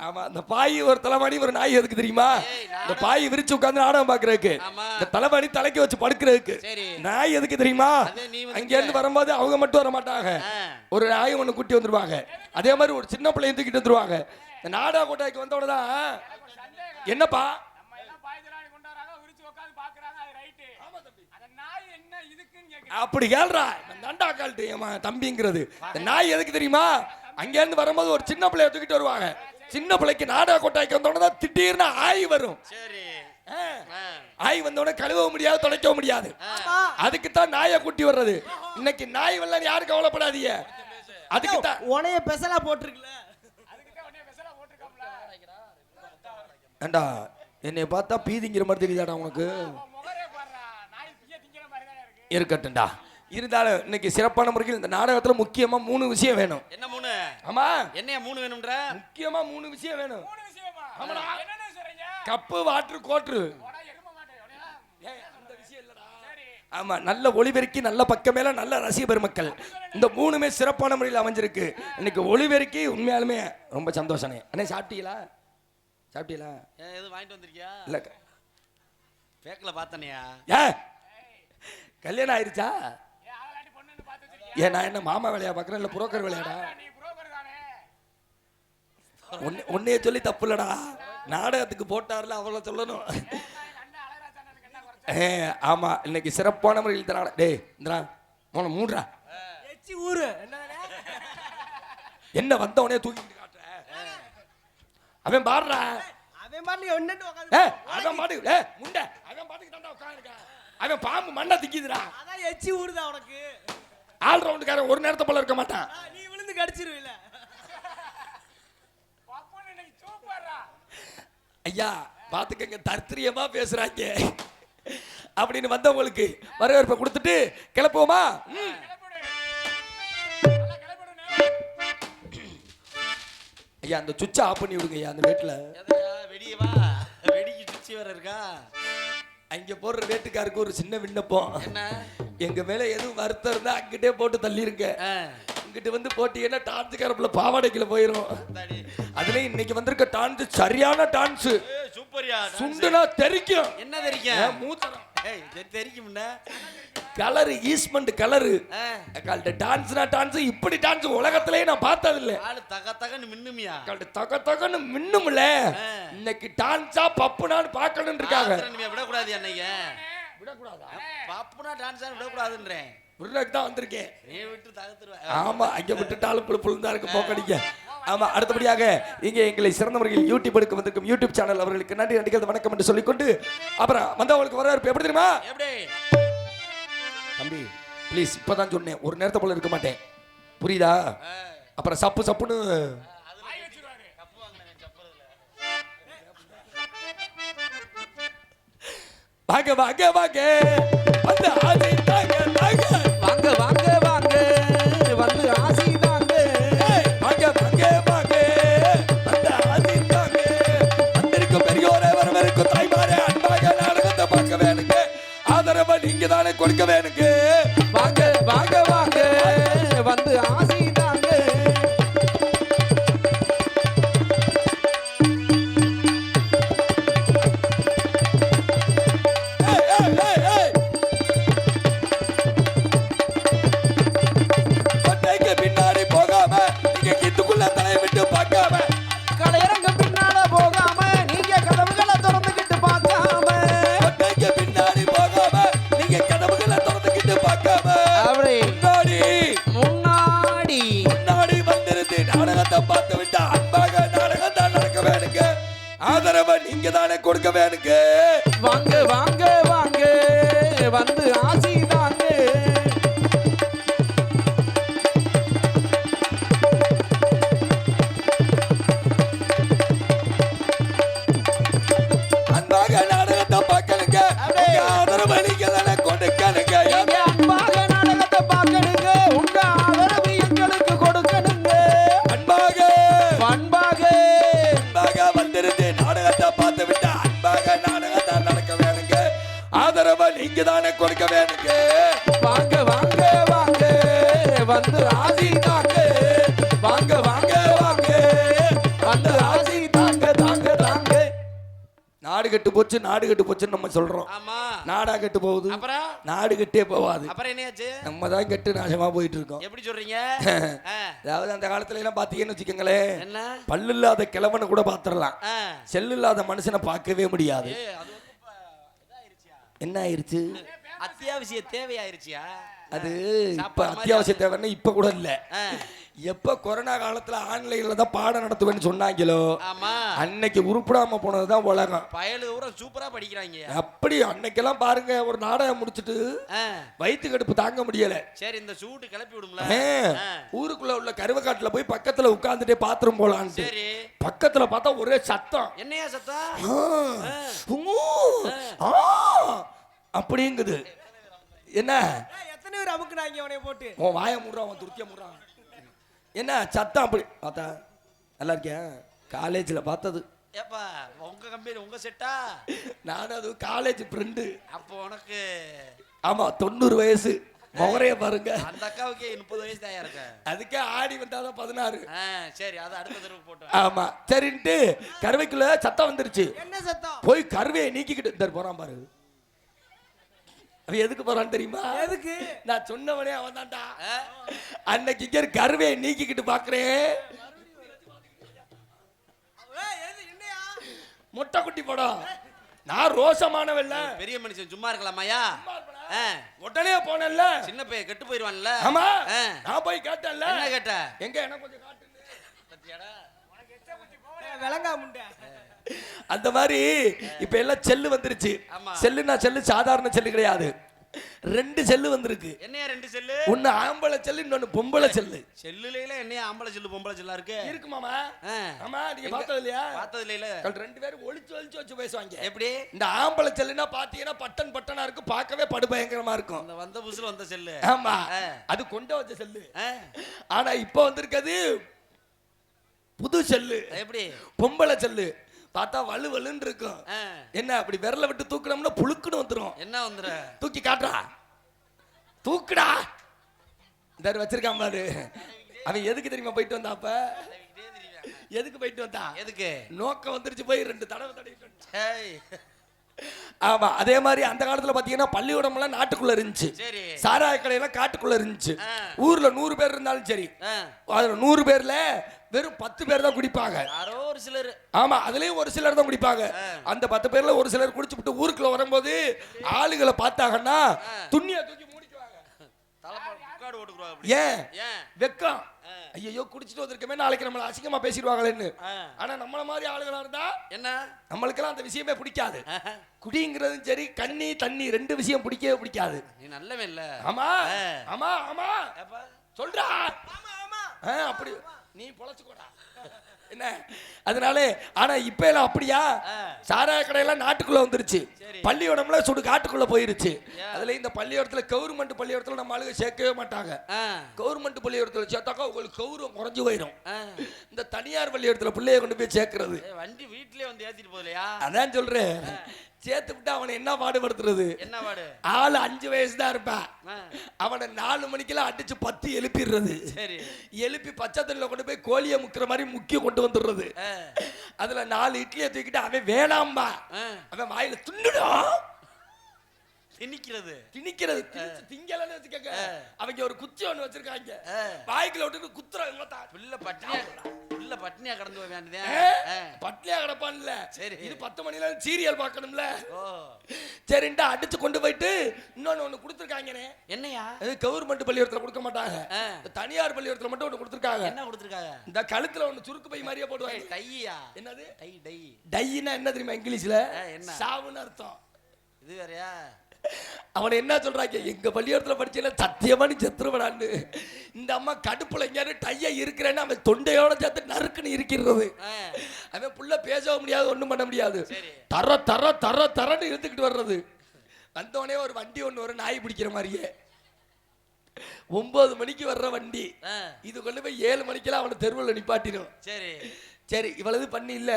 ஆமா அந்த பாய் ஒரு தலைவாணி ஒரு நாய் எதுக்கு தெரியுமா? இந்த பாய் விரிச்சு உட்கார்ந்து நாடகம் பாக்குறதுக்கு. இந்த தலைவாணி தலைக்கு வச்சு படுக்கிறதுக்கு. நாய் எதுக்கு தெரியுமா? அங்க இருந்து வரும்போது அவங்க மட்டும் வர மாட்டாங்க. ஒரு நாய் ஒண்ணு கூட்டி வந்துருவாங்க. அதே மாதிரி ஒரு சின்ன பிள்ளைய தூக்கிட்டு வந்துருவாங்க. இந்த நாடக கோட்டைக்கு வந்த உடனே என்னப்பா அப்படி கேள்றா நண்டா கால்ட்டு ஏமா தம்பிங்கிறது இந்த நாய் எதுக்கு தெரியுமா? அங்கேருந்து வரும்போது ஒரு சின்ன பிள்ளைய தூக்கிட்டு வருவாங்க. சின்ன பிள்ளைக்கு நாடா கொட்டாய்க்கு வந்தோடனே தான் திடீர்னு ஆய் வரும். சரி. ஆய் வந்தோடனே கழுவ முடியாது, துடைக்க முடியாது. அதுக்கு தான் நாயை கூட்டி வர்றது. இன்னைக்கு நாய் வரலன்னு யாரும் கவலைப்படாதீங்க. அதுக்கு தான் உனைய பெசலா போட்டிருக்கல. ஏண்டா என்னை பார்த்தா பீதிங்கிற மாதிரி தெரியுதாடா உனக்கு? இருக்கட்டும்டா. இருந்தாலும் இன்னைக்கு சிறப்பான முறையில் இந்த நாடகத்துல முக்கியமா 3 விஷயம் வேணும். என்ன 3? ஆமா, என்னைய 3 வேணும்ன்ற? முக்கியமா 3 விஷயம் வேணும். ஆமாடா. கப்பு, வாட்டர், கோட்ரு. ஆமா, நல்ல ஒளிபெருக்கி, நல்ல பக்கமேல, நல்ல ரசிக பெருமக்கள், இந்த 3மே சிறப்பான முறையில் அமைஞ்சிருக்கு. இன்னைக்கு ஒளிபெருக்கி உண்மையாலுமே ரொம்ப சந்தோஷனே. அண்ணே சாப்பிட்டீங்களா? சாப்பிட்டீங்களா? எது வாங்கிட்டு வந்திருக்கியா? இல்ல பேக்கல பார்த்தனையா? கல்யாணம் ஆயிருச்சா? நான் என்ன மாமா வேலையா பாக்குறேன் இல்ல புரோக்கர் வேலையாடா? உன்னைய சொல்லி தப்பு இல்லடா, நாடகத்துக்கு போட்டார்ல அவளை சொல்லணும். ஆமா, இன்னைக்கு சிறப்பான முறையில் தராட. டேய் இந்தரா மோன மூடுறா. எச்சி ஊரு என்ன வந்த உடனே தூக்கிட்டு காட்டுற? அவன் பாடுறா. அவன் பாட்டுல ஒண்ணு உட்கார்ந்து அவன் பாட்டுக்கு முண்டை அவன் பாட்டுக்கு தாண்டா உட்கார்ந்திருக்கான். அவன் பாம்பு மண்ணை திக்கிதுடா. அதான் எச்சி ஊறுதா உனக்கு? ஆல் ரவுண்டுக்காரன் ஒரு நேரத்தை போல இருக்க மாட்டான். நீ விழுந்து கடிச்சிருவீல. ஐயா பாத்துக்கங்க, தர்த்திரியமா பேசுறாங்க அப்படின்னு வந்தவங்களுக்கு வரவேற்பை கொடுத்துட்டு கிளப்புவோமா? ஐயா அந்த சுவிட்சை ஆஃப் பண்ணி விடுங்க ஐயா. அந்த வீட்டுல வெடியே வா, வெடிக்கு சுச்சி வேற இருக்கா? அங்க போடுற வேட்டுக்காருக்கு ஒரு சின்ன விண்ணப்பம். என்ன? எங்க மேல எதுவும் வருத்தம் இருந்தா அங்கிட்டே போட்டு தள்ளிருங்க. இங்கிட்டு வந்து போட்டீங்கன்னா டான்ஸ் கரப்புல பாவாடைக்குள்ள போயிரும். அதுல இன்னைக்கு வந்திருக்க டான்ஸ் சரியான டான்ஸ். சூப்பர்யா. சுண்டுனா தெரிக்கும். என்ன தெரிக்கும்? மூத்தரம். தெரிக்கும்னா கலர் ஈஸ்மெண்ட் கலரு. டான்ஸ்னா டான்ஸ், இப்படி டான்ஸ் உலகத்திலேயே நான் பார்த்தது இல்ல. ஆளு தக தகன்னு மின்னுமியா? தக தகன்னு மின்னும்ல. இன்னைக்கு டான்ஸா பப்புனான்னு பார்க்கணும்னு இருக்காங்க. விடக்கூடாது அன்னைக்கு. விடக்கூடாதா? பப்புனா டான்ஸா விடக்கூடாதுன்றேன். விடுறதுக்கு தான் வந்திருக்கேன். நீ விட்டு தகத்துருவ. ஆமா, அங்க விட்டுட்டாலும் புழுப்புழுந்தா இருக்கு போக்கடிக்க. ஆமா, அடுத்தபடியாக இங்க எங்களை சிறந்த முறையில் யூடியூப் எடுக்க வந்திருக்கும் யூடியூப் சேனல் அவர்களுக்கு நன்றி நடிக்கிறது வணக்கம் என்று சொல்லிக்கொண்டு அப்புறம் வந்தவங்களுக்கு வரவேற்பு எப்படி தெரியுமா? எப்படி தம்பி ப்ளீஸ், இப்பதான் சொன்னேன், ஒரு நேரத்தை போல இருக்க மாட்டேன், புரியுதா? அப்புறம் சப்பு சப்புன்னு வாங்க வாங்க வாங்க வந்து ஆசை தாங்க தாங்க. வாங்க வாங்க வாங்க வந்து ஆசை தாங்க. வாங்க வாங்க வாங்க வந்து ஆசை தாங்க. வந்திருக்கும் பெரியோரே, வரவிருக்கும் தாய்மாரே, அன்பாக நாடகத்தை பார்க்க வேணுங்க. ஆதரவை நீங்க தானே கொடுக்க வேணுங்க. வாங்க வாங்க வாங்க வந்து ஆசை தாங்க. பின்னாடி போகாம நீங்க கித்துக்குள்ள தலையை விட்டு பார்க்காம, கலையரங்க பின்னால போகாம நீங்க கதவுகளை திறந்துகிட்டு பார்க்காம, பின்னாடி போகாம நீங்க கதவுகளை திறந்துகிட்டு பார்க்காம, அப்படி முன்னாடி முன்னாடி முன்னாடி வந்திருந்து நாடகத்தை பார்த்து விட்டு அன்பாக நாடகத்தை நடக்க வேணுங்க. ஆதரவை நீங்க தானே கொடுக்க வேணுங்க. வாங்க வாங்க வாங்க வந்து ஆசை தாங்க. அன்பாக நாடகத்தை பார்க்கணுங்க. ஆதரவை நீங்க தானே கொடுக்கணுங்க. நீங்க அன்பாக நாடகத்தை பார்க்கணுங்க. உங்க ஆதரவு எங்களுக்கு கொடுக்கணுங்க. அன்பாக அன்பாக அன்பாக வந்திருந்து நாடகத்தை பார்த்து விட்டு அன்பாக நாடகத்தை நடக்க வேணுங்க. ஆதரவை நீங்க தானே கொடுக்க வேணுங்க. வாங்க வாங்க வாங்க வந்து ஆசை தாங்க. வாங்க வாங்க வாங்க வந்து ஆசை தாங்க தாங்க தாங்க. நாடு கெட்டு போச்சு, நாடு கெட்டு போச்சுன்னு நம்ம சொல்றோம். ஆமா, நாடா கெட்டு போகுது, அப்புறம் நாடு கெட்டே போவாது. அப்புறம் என்னையாச்சு? நம்ம தான் கெட்டு நாசமா போயிட்டு இருக்கோம். எப்படி சொல்றீங்க? அதாவது அந்த காலத்துல எல்லாம் பாத்தீங்கன்னு வச்சுக்கோங்களேன், என்ன பல்லு இல்லாத கிழவனை கூட பாத்திரலாம், செல்லு இல்லாத மனுஷனை பார்க்கவே முடியாது. அது என்ன ஆயிருச்சு? அத்தியாவசிய தேவையாயிருச்சியா? அது இப்ப சாப்பாடு மாதிரி அத்தியாவசிய தேவைன்னா இப்ப கூட இல்ல. ஆ, எப்ப கொரோனா காலத்துல ஆன்லைன்ல தான் பாடம் நடத்துவேன்னு சொன்னாங்களோ ஆமா. அன்னைக்கு உருப்படாம போனதுதான் உலகம். பயலு பூரா சூப்பரா படிக்கிறாங்க. அப்படி அன்னைக்கெல்லாம் பாருங்க, ஒரு நாடகம் முடிச்சிட்டு ஆ, வயிற்று கடுப்பு தாங்க முடியல. சரி இந்த சூட்டு கிளப்பி விடுங்களா? ஆ, ஊருக்குள்ள உள்ள கருவக்காட்டுல போய் பக்கத்துல உட்கார்ந்துட்டே பாத்ரூம் போலான்ட்டு சரி, பக்கத்துல பார்த்தா ஒரே சத்தம். என்னையா சத்தம்? ஆ, ஊ, ஆ, அப்படிங்குது. என்ன எத்தனை பேர் அமுக்குனாங்க அவனை போட்டு? உன் வாயை மூடுறான், உன் துருத்திய மூடுறான். என்ன சத்தம் அப்படி பார்த்தா? நல்லா இருக்கேன். காலேஜில் பார்த்தது. ஏப்பா உங்க கம்பெனி உங்க செட்டா? நானும் அது காலேஜ் ஃப்ரெண்டு. அப்போ உனக்கு ஆமா 90 வயசு முகரைய பாருங்க. அந்த அக்காவுக்கே 30 வயசு தான் இருக்க. அதுக்கே ஆடி வந்தாதான் 16. சரி அதை அடுத்த தடவை போட்டு. ஆமா சரின்ட்டு கருவைக்குள்ள சத்தம் வந்துருச்சு. என்ன சத்தம்? போய் கருவையை நீக்கிக்கிட்டு இந்த போறான் பாரு. அவன் எதுக்கு போறான்னு தெரியுமா? எதுக்கு? நான் சொன்னவனே அவன் தான்டா. அன்னைக்கு இங்க கருவையை நீக்கிக்கிட்டு பாக்குறேன். முட்டை குட்டி படம். நான் ரோசமானவல்ல, பெரிய மனுஷன் சும்மா இருக்கலாமாயா? உடனே போனேன்ல. சின்ன பையன் கெட்டு போயிருவான்ல. ஆமா நான் போய் கேட்டேன்ல. என்ன கேட்ட? எங்க எனக்கு கொஞ்சம் காட்டு. விளங்கா முண்டை. அந்த மாதிரி இப்ப எல்லாம் செல்லு வந்துருச்சு. ஆமா. செல்லுனா செல்லு சாதாரண செல்லு கிடையாது. 2 செல்லு வந்திருக்கு. என்னையா 2 செல்லு? ஒன்னு ஆம்பளை செல்லு, இன்னொன்னு பொம்பளை செல்லு. செல்லுல என்னையா ஆம்பளை செல்லு பொம்பளை செல்லா இருக்கு? இருக்கு மாமா. ஆ. ஆமா நீங்க பார்த்தது இல்லையா? பார்த்தது இல்ல. 2 பேரும் ஒளிச்சு ஒளிச்சு வச்சு பேசுவாங்க. எப்படி? இந்த ஆம்பளை செல்லுனா பாத்தீங்கன்னா பட்டன் பட்டனா இருக்கும், பார்க்கவே படுபயங்கரமா இருக்கும். அந்த வந்த புதுசுல வந்த செல்லு. ஆமா அது கொண்டு வச்ச செல்லு. ஆனா இப்ப வந்திருக்கிறது புது செல்லு. எப்படி? பொம்பளை செல்லு. பார்த்தா வலு வலுன்னு இருக்கும். என்ன அப்படி விரல விட்டு தூக்குனோம்னா புழுக்குன்னு வந்துரும். என்ன வந்துற? தூக்கி காட்டுறா, தூக்குடா. இந்த வச்சிருக்கான் பாரு. அவன் எதுக்கு தெரியுமா போயிட்டு வந்தா? அப்ப எதுக்கு போயிட்டு வந்தா? எதுக்கு? நோக்கம் வந்துருச்சு, போய் 2 தடவை தடவிட்டு வந்தான். ஏய். ஆமா அதே மாதிரி அந்த காலத்துல பாத்தீங்கன்னா பள்ளிக்கூடம் எல்லாம் நாட்டுக்குள்ள இருந்துச்சு. சரி. சாராய கடையெல்லாம் காட்டுக்குள்ள இருந்துச்சு. ஊர்ல 100 பேர் இருந்தாலும் சரி, ஆ. அதுல 100 பேர்ல வெறும் 10 பேர் தான் குடிப்பாங்க. யாரோ ஒரு சிலர். ஆமா அதுலயும் ஒரு சிலர் தான் குடிப்பாங்க. அந்த 10 பேர்ல ஒரு சிலர் குடிச்சுட்டு ஊருக்குள்ள வரும்போது ஆளுகளை பார்த்தாங்கன்னா துணியை தூக்கி மூடிக்குவாங்க. தலைப்பாடு ஓட்டுக்குவாங்க. ஏன்? ஏன்? வெக்கம். ஐயோ குடிச்சிட்டு வந்திருக்கமே, நாளைக்கு நம்மள அசிங்கமா பேசிடுவாங்களேன்னு. ஆனா நம்மள மாதிரி ஆளுகளா இருந்தா என்ன நம்மளுக்கெல்லாம் அந்த விஷயமே பிடிக்காது. குடிங்கிறதும் சரி கண்ணி தண்ணி 2 விஷயம் பிடிக்கவே பிடிக்காது. நீ நல்லவே இல்ல. ஆமா ஆமா ஆமா ஏப்பா சொல்றா. அப்படி நீ பொழைச்சுக்கோடா. என்ன அதனால ஆனா இப்ப எல்லாம் அப்படியா? சாராய கடையெல்லாம் நாட்டுக்குள்ள வந்துருச்சு. பள்ளியோடம்ல சுடு காட்டுக்குள்ள போயிருச்சு. அதுல இந்த பள்ளியோடத்துல கவர்மெண்ட் பள்ளியோடத்துல நம்ம ஆளுங்க சேர்க்கவே மாட்டாங்க. கவர்மெண்ட் பள்ளியோடத்துல சேர்த்தாக்கா உங்களுக்கு கௌரவம் குறைஞ்சு போயிடும். இந்த தனியார் பள்ளியோடத்துல பிள்ளைய கொண்டு போய் சேர்க்கறது. வண்டி வீட்லயே வந்து ஏத்திட்டு போகலையா? அதான் சொல்றேன். சேர்த்து விட்டு அவனை என்ன பாடுபடுத்துறது? என்ன பாடு? ஆளு 5 வயசு தான் இருப்பான். அவனை 4 மணிக்கெல்லாம் அடிச்சு 10 எழுப்பிடுறது. சரி. எழுப்பி பச்சை தண்ணில கொண்டு போய் கோழியை முக்கிற மாதிரி முக்கிய கொண்டு வந்துடுறது. அதுல 4 இட்லியை தூக்கிட்டு அவன் வேணாம்பா, அவன் வாயில துண்ணுடும். திணிக்கிறது. திணிக்கிறது திங்கலன்னு வச்சுக்கங்க. அவங்க ஒரு குச்சி ஒண்ணு வச்சிருக்காங்க, வாய்க்குள்ள விட்டு குத்துறாங்க. புள்ள பட்னியா கடந்து போய் வேண்டியதே. பட்னியா கிடப்பான்ல. சரி. இது 10 மணில சீரியல் பார்க்கணும்ல. சரின்ட்டு அடிச்சு கொண்டு போயிட்டு இன்னொன்னு கொடுத்துருக்காங்கனே. என்னையா? அது கவர்மெண்ட் பள்ளியோடத்துல கொடுக்க மாட்டாங்க, தனியார் பள்ளியோடத்துல மட்டும் ஒன்று கொடுத்துருக்காங்க. என்ன கொடுத்துருக்காங்க? இந்த கழுத்துல ஒன்று சுருக்கு பை மாதிரியே போடுவாங்க. டையா? என்னது டை? டை டைனா என்ன தெரியுமா இங்கிலீஷ்ல? என்ன? சாவுன்னு அர்த்தம். இது வேறயா? அவனை என்ன சொல்றாங்க, எங்க பள்ளியோடத்துல படிச்சல சத்தியமா நீ செத்துருவடான்னு. இந்த அம்மா கடுப்புல எங்கேயாரு டையா இருக்கிறேன்னு அவன் தொண்டையோட சேர்த்து நறுக்குன்னு இருக்கிறது. அவன் புள்ள பேசவும் முடியாது, ஒண்ணும் பண்ண முடியாது. தர தர தர தரன்னு இழுத்துக்கிட்டு வர்றது. வந்தோடனே ஒரு வண்டி ஒண்ணு வரும், நாய் பிடிக்கிற மாதிரியே. 9 மணிக்கு வர்ற வண்டி இது கொண்டு போய் 7 மணிக்கெல்லாம் அவனை தெருவில் நிப்பாட்டிடும். சரி சரி இவ்வளவு பண்ணி இல்ல,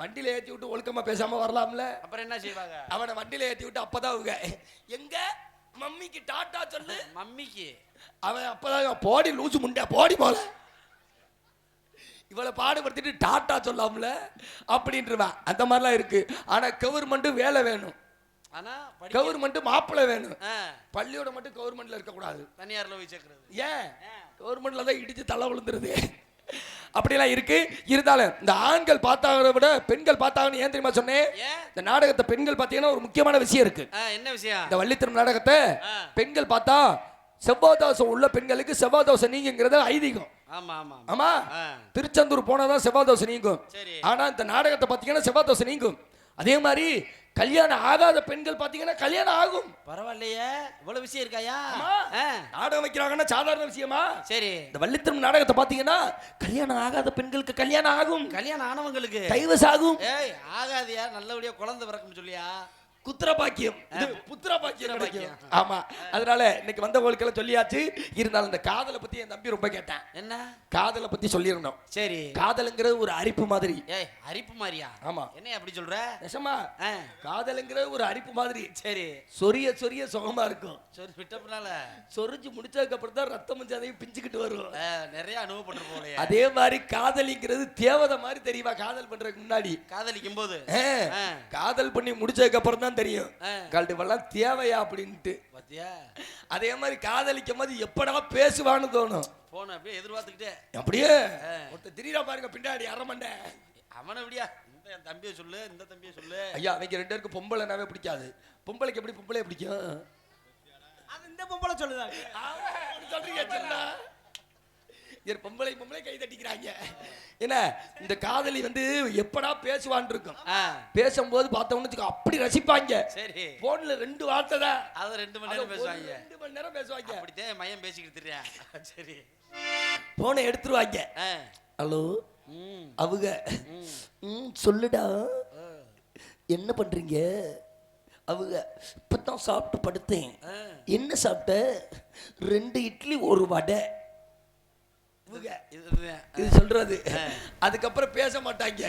வண்டியில ஏத்தி விட்டு ஒழுக்கமா பேசாம வரலாம்ல. அப்புறம் என்ன செய்வாங்க? அவனை வண்டியில ஏத்தி விட்டு அப்பதான் அவங்க எங்க மம்மிக்கு டாட்டா சொல்லு. மம்மிக்கு அவன் அப்பதான் போடி லூசு முண்டை போடி போல இவளை பாடுபடுத்திட்டு டாட்டா சொல்லாமல அப்படின்றவன். அந்த மாதிரிலாம் இருக்கு. ஆனா கவர்மெண்ட் வேலை வேணும், கவர்மெண்ட் மாப்பிள்ளை வேணும். பள்ளியோட மட்டும் கவர்மெண்ட்ல இருக்க கூடாது, தனியார்ல போய் சேர்க்கிறது. ஏன்? கவர்மெண்ட்ல தான் இடிச்சு தலை விழுந்துருது. அப்படிலாம் இருக்கு. இருந்தாலும் இந்த ஆண்கள் பார்த்தாங்க விட பெண்கள் பார்த்தாங்கன்னு ஏன் தெரியுமா சொன்னேன்? இந்த நாடகத்தை பெண்கள் பார்த்தீங்கன்னா ஒரு முக்கியமான விஷயம் இருக்கு. என்ன விஷயம்? இந்த வள்ளித்திரும் நாடகத்தை பெண்கள் பார்த்தா செவ்வாய் தோசை உள்ள பெண்களுக்கு செவ்வாய் தோசை நீங்கிறது ஐதீகம். ஆமா ஆமா ஆமா, திருச்செந்தூர் போனாதான் செவ்வாய் தோசை நீங்கும். ஆனா இந்த நாடகத்தை பார்த்தீங்கன்னா செவ்வாய் தோசை நீங்கும். அதே மாதிரி கல்யாணம் ஆகாத பெண்கள் பார்த்தீங்கன்னா கல்யாணம் ஆகும். பரவாயில்லையே, இவ்வளவு விஷயம் இருக்காயா? நாடகம் வைக்கிறாங்கன்னா சாதாரண விஷயமா? சரி, இந்த வள்ளித்திரும் நாடகத்தை பார்த்தீங்கன்னா கல்யாணம் ஆகாத பெண்களுக்கு கல்யாணம் ஆகும், கல்யாணம் ஆனவங்களுக்கு டைவர்ஸ் ஆகும். ஏய் ஆகாதியா, நல்லபடியா குழந்தை பிறக்கும் சொல்லியா? குத்திர பாக்கியம், புத்திர பாக்கியம் கிடைக்கும். ஆமா, அதனால இன்னைக்கு வந்தவங்களுக்கு எல்லாம் சொல்லியாச்சு. இருந்தாலும் இந்த காதலை பத்தி என் தம்பி ரொம்ப கேட்டான். என்ன காதலை பத்தி சொல்லிருந்தோம். சரி, காதலுங்கிறது ஒரு அரிப்பு மாதிரி. ஏய் அரிப்பு மாதிரியா? ஆமா. என்ன அப்படி சொல்ற? நிஜமா, காதலுங்கிறது ஒரு அரிப்பு மாதிரி. சரி, சொரிய சொரிய சுகமா இருக்கும். சொரி விட்டப்பனால சொரிஞ்சு முடிச்சதுக்கு அப்புறம் தான் ரத்தம் அதையும் பிஞ்சுக்கிட்டு வரும். நிறைய அனுபவப்பட்டு போலையே. அதே மாதிரி காதலிங்கிறது தேவதை மாதிரி தெரியுமா? காதல் பண்றதுக்கு முன்னாடி காதலிக்கும் போது காதல் பண்ணி முடிச்சதுக்கு அப்புறம் தான் தெரியும் கல்டுவெல்லாம் தேவையா அப்படின்ட்டு. பாத்தியா? அதே அதே மாதிரி காதலிக்கும் போது எப்படா பேசுவான்னு தோணும். போன அப்படியே எதிர்பார்த்துக்கிட்டே அப்படியே ஒருத்தர் திடீரா பாருங்க பின்னாடி அரமண்ட அவனை விடியா, இந்த என் தம்பியை சொல்லு, இந்த தம்பியை சொல்லு. ஐயா, அவங்க ரெண்டு பேருக்கு பொம்பளைனாவே பிடிக்காது. பொம்பளைக்கு எப்படி பொம்பளை பிடிக்கும்? அது இந்த பொம்பளை சொல்லுதாங்க. பொம்பளை பொம்பளை கை தட்டிக்கிறாங்க. என்ன இந்த காதலி வந்து எப்படா பேசுவான் இருக்கும். பேசும்போது பார்த்தவனுக்கு அப்படி ரசிப்பாங்க. சரி, போன்ல 2 வார்த்தை தான், அது 2 மணி நேரம் பேசுவாங்க. 2 மணி நேரம் பேசுவாங்க. அப்படித்தான் மையம் பேசிக்கிட்டு தெரியா. சரி, போனை எடுத்துருவாங்க. ஹலோ அவங்க சொல்லுடா, என்ன பண்றீங்க? அவங்க இப்பதான் சாப்பிட்டு படுத்தேன். என்ன சாப்பிட்ட? 2 இட்லி 1 வடை. இது சொல்றது. அதுக்கப்புறம் பேச மாட்டாங்க.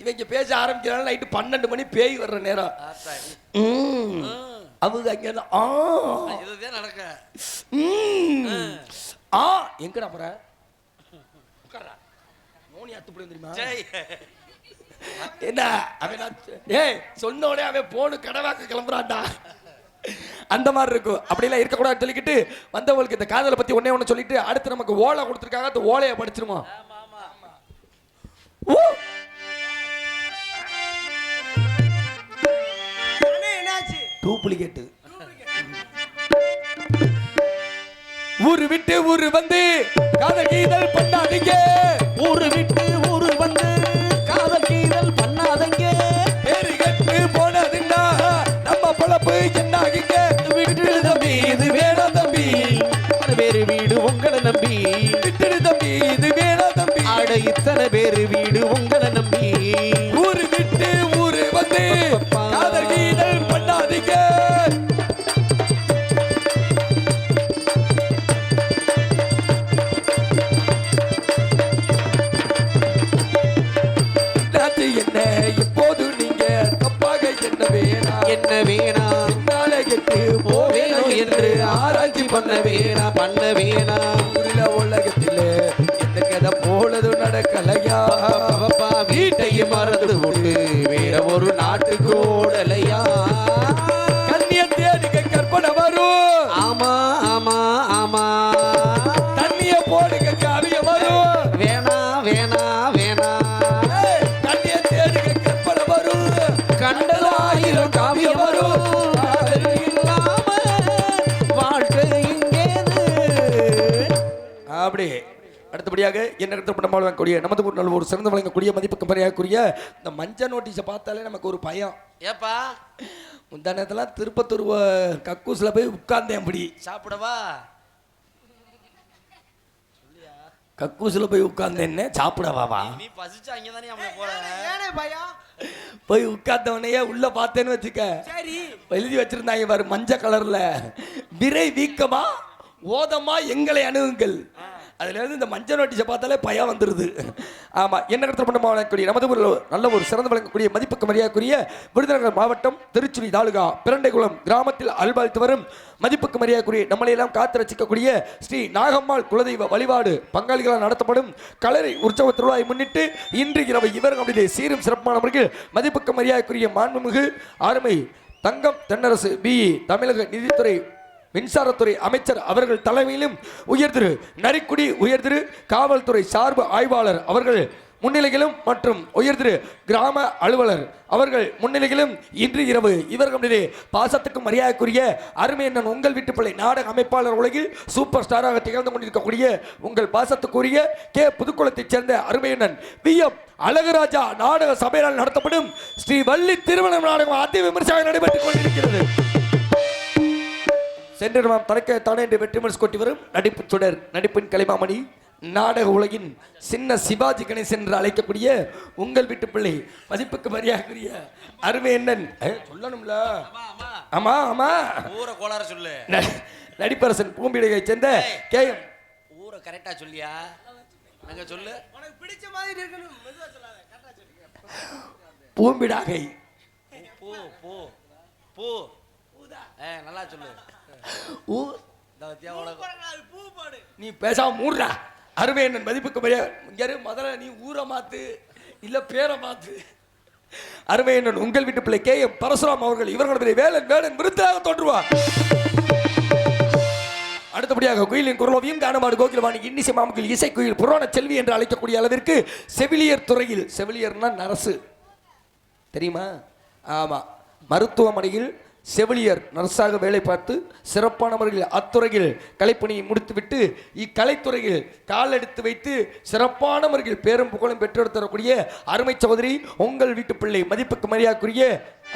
இவங்க பேச ஆரம்பிக்கிறாங்க. நைட்டு 12 மணி பேய் வர்ற நேரம். அவங்க அங்க இதுதான் நடக்க. எங்கடா போற? மோனி அத்துப்படி தெரியுமா? என்ன அவன் ஏய் சொன்ன உடனே அவன் போனு கடவாக்க கிளம்புறான்டா. அந்த மாதிரி இருக்கும். அப்படிலாம் இருக்கக்கூடாது சொல்லிக்கிட்டு வந்தவங்களுக்கு இந்த காதலை பத்தி ஒன்னே ஒன்று சொல்லிட்டு அடுத்து நமக்கு ஓலை கொடுத்துருக்காங்க. அந்த ஓலையை படிச்சிருமா? என்னாச்சு? டூப்ளிகேட். ஊரு விட்டு ஊரு வந்து காதல் கீதல் பண்ணாதீங்க. ஊரு விட்டு ஊரு வந்து காதல் கீதல் பண்ணாதீங்க. பேரு கட்டு போனதுன்னா நம்ம பொழப்பு என்னாகுங்க? விட்டுடு தம்பி, இது வேணாம் தம்பி. வேறு வீடு உங்களை நம்பி. விட்டுடு தம்பி, இது வேணாம் தம்பி. ஆட இத்தனை பேரு வீடு உங்களை நம்பி. ஊரு விட்டு ஊரு வந்து காதல் கீதல் பண்ணாதீங்க. என்ன இப்போது நீங்க தப்பாக என்ன வேணா என்ன வேணா நாளை கெட்டு போவேணும் என்று ஆராய்ச்சி பண்ண வேணா பண்ண வேணா. உலகத்தில் எந்த கதை போலது நடக்கலையா? அப்பா வீட்டையும் மறந்து விட்டு வேற ஒரு நாட்டுக்கு ஓடலையா? கண்ணிய தேடிக்க கற்பனை வரும். ஆமா ஆமா ஆமா. தண்ணிய போடுங்க காவிய வரும். வேணா வேணா வேணா. கண்ணிய தேடிக்க கற்பனை வரும். கண்டதாயிரம் காவியம் வரும். இல்லாம வாழ்க்கை இங்கேது. அப்படி அடுத்தபடியாக என்ன கூடிய நமது ஒரு நல்ல ஒரு சிறந்த வழங்கக்கூடிய மதிப்புக்கு மரியாதைக்குரிய இந்த மஞ்சள் நோட்டீஸை பார்த்தாலே நமக்கு ஒரு பயம். ஏப்பா முந்தானத்தெல்லாம் திருப்பத்தூர் கக்கூஸ்ல போய் உட்கார்ந்தேன். அப்படி சாப்பிடவா? கக்கூஸ்ல போய் உட்கார்ந்தேன்னு சாப்பிடவாவா? நீ பசிச்சு அங்கதானே அவனை போற. ஏனே பையா? போய் உட்கார்ந்தவனையே உள்ள பார்த்தேன்னு வச்சுக்க. சரி, எழுதி வச்சிருந்தாங்க பாரு மஞ்சள் கலர்ல, விரை வீக்கமா ஓதமா எங்களை அணுகுங்கள். அதுல இருந்து இந்த மஞ்சள் நோட்டீஸை பார்த்தாலே பயம் வந்துருது. ஆமா, என்ன கடத்த பண்ண வழங்கக்கூடிய நமது ஒரு நல்ல ஒரு சிறந்து வழங்கக்கூடிய மதிப்புக்கு மரியாதைக்குரிய விருதுநகர் மாவட்டம் திருச்சுழி தாலுகா பிரண்டைக்குளம் கிராமத்தில் அல்பாழ்த்து வரும் மதிப்புக்கு மரியாதைக்குரிய நம்மளையெல்லாம் காத்து ரசிக்கக்கூடிய ஸ்ரீ நாகம்மாள் குலதெய்வ வழிபாடு பங்காளிகளால் நடத்தப்படும் கலரை உற்சவ திருவிழாவை முன்னிட்டு இன்று இரவு இவர்களுடைய சீரும் சிறப்பான முறையில் மதிப்புக்கு மரியாதைக்குரிய மாண்புமிகு அருமை தங்கம் தென்னரசு BE தமிழக நிதித்துறை மின்சாரத்துறை அமைச்சர் அவர்கள் தலைமையிலும் உயர்திரு நரிக்குடி உயர்திரு காவல்துறை சார்பு ஆய்வாளர் அவர்கள் முன்னிலையிலும் மற்றும் உயர்திரு கிராம அலுவலர் அவர்கள் முன்னிலையிலும் இன்று இரவு இவர்களிடையே பாசத்துக்கு மரியாதைக்குரிய அருமை அண்ணன் உங்கள் வீட்டு பிள்ளை நாடக அமைப்பாளர் உலகில் சூப்பர் ஸ்டாராக திகழ்ந்து கொண்டிருக்கக்கூடிய உங்கள் பாசத்துக்குரிய கே புதுக்குளத்தைச் சேர்ந்த அருமை அண்ணன் வி.எம். அழகுராஜா நாடக சபையால் நடத்தப்படும் ஸ்ரீ வள்ளி திருமணம் நாடகம் அதி விமர்சையாக நடைபெற்றுக் கொண்டிருக்கிறது. சென்று நாம் தனக்க தானே என்று வெற்றி மனசு கொட்டி வரும் நடிப்பு சுடர் நடிப்பின் கலைமாமணி நாடக உலகின் சின்ன சிவாஜி கணேசன் என்று அழைக்கக்கூடிய உங்கள் வீட்டு பிள்ளை மதிப்புக்கு மரியாதைக்குரிய அருமை என்னன் சொல்லணும்ல. ஆமா ஆமா ஊரை கோளார சொல்லு. நடிப்பரசன் பூம்பிடையை சேர்ந்த கேஎம். ஊரை கரெக்டா சொல்லியா? நாங்க சொல்லு. உனக்கு பிடிச்ச மாதிரி இருக்கணும். மெதுவா சொல்லாத. கரெக்டா சொல்லு. பூம்பிடாகை. பூ பூ பூ பூதா. நல்லா சொல்லு. ஊ பூ பாடு. நீ பேசாம மூடுறா. அருமை என்னன் மதிப்புக்கு மரியாதை முதல்ல நீ ஊரை மாத்து இல்ல பேரை மாத்து. அருமை என்னன் உங்கள் வீட்டு பிள்ளை கேஎம் பரசுராம் அவர்கள் இவர்களுடைய வேலன் வேலன் விருத்தாக தோன்றுவார். அடுத்தபடியாக குயிலின் குரலோவியும் கானமாடு கோகிலவாணி இன்னிசை மாமுகில் இசை குயில் புராண செல்வி என்று அழைக்கக்கூடிய அளவிற்கு செவிலியர் துறையில் செவிலியர்னா நர்ஸு தெரியுமா? ஆமா, மருத்துவமனையில் செவிலியர் நர்ஸாக வேலை பார்த்து சிறப்பான முறையில் அத்துறையில் கலைப்பணியை முடித்துவிட்டு இக்கலைத்துறையில் கால் எடுத்து வைத்து சிறப்பான முறையில் பேரும் புகழும் பெற்றெடுத்தரக்கூடிய அருமை சகோதரி உங்கள் வீட்டு பிள்ளை மதிப்புக்கு மரியாதைக்குரிய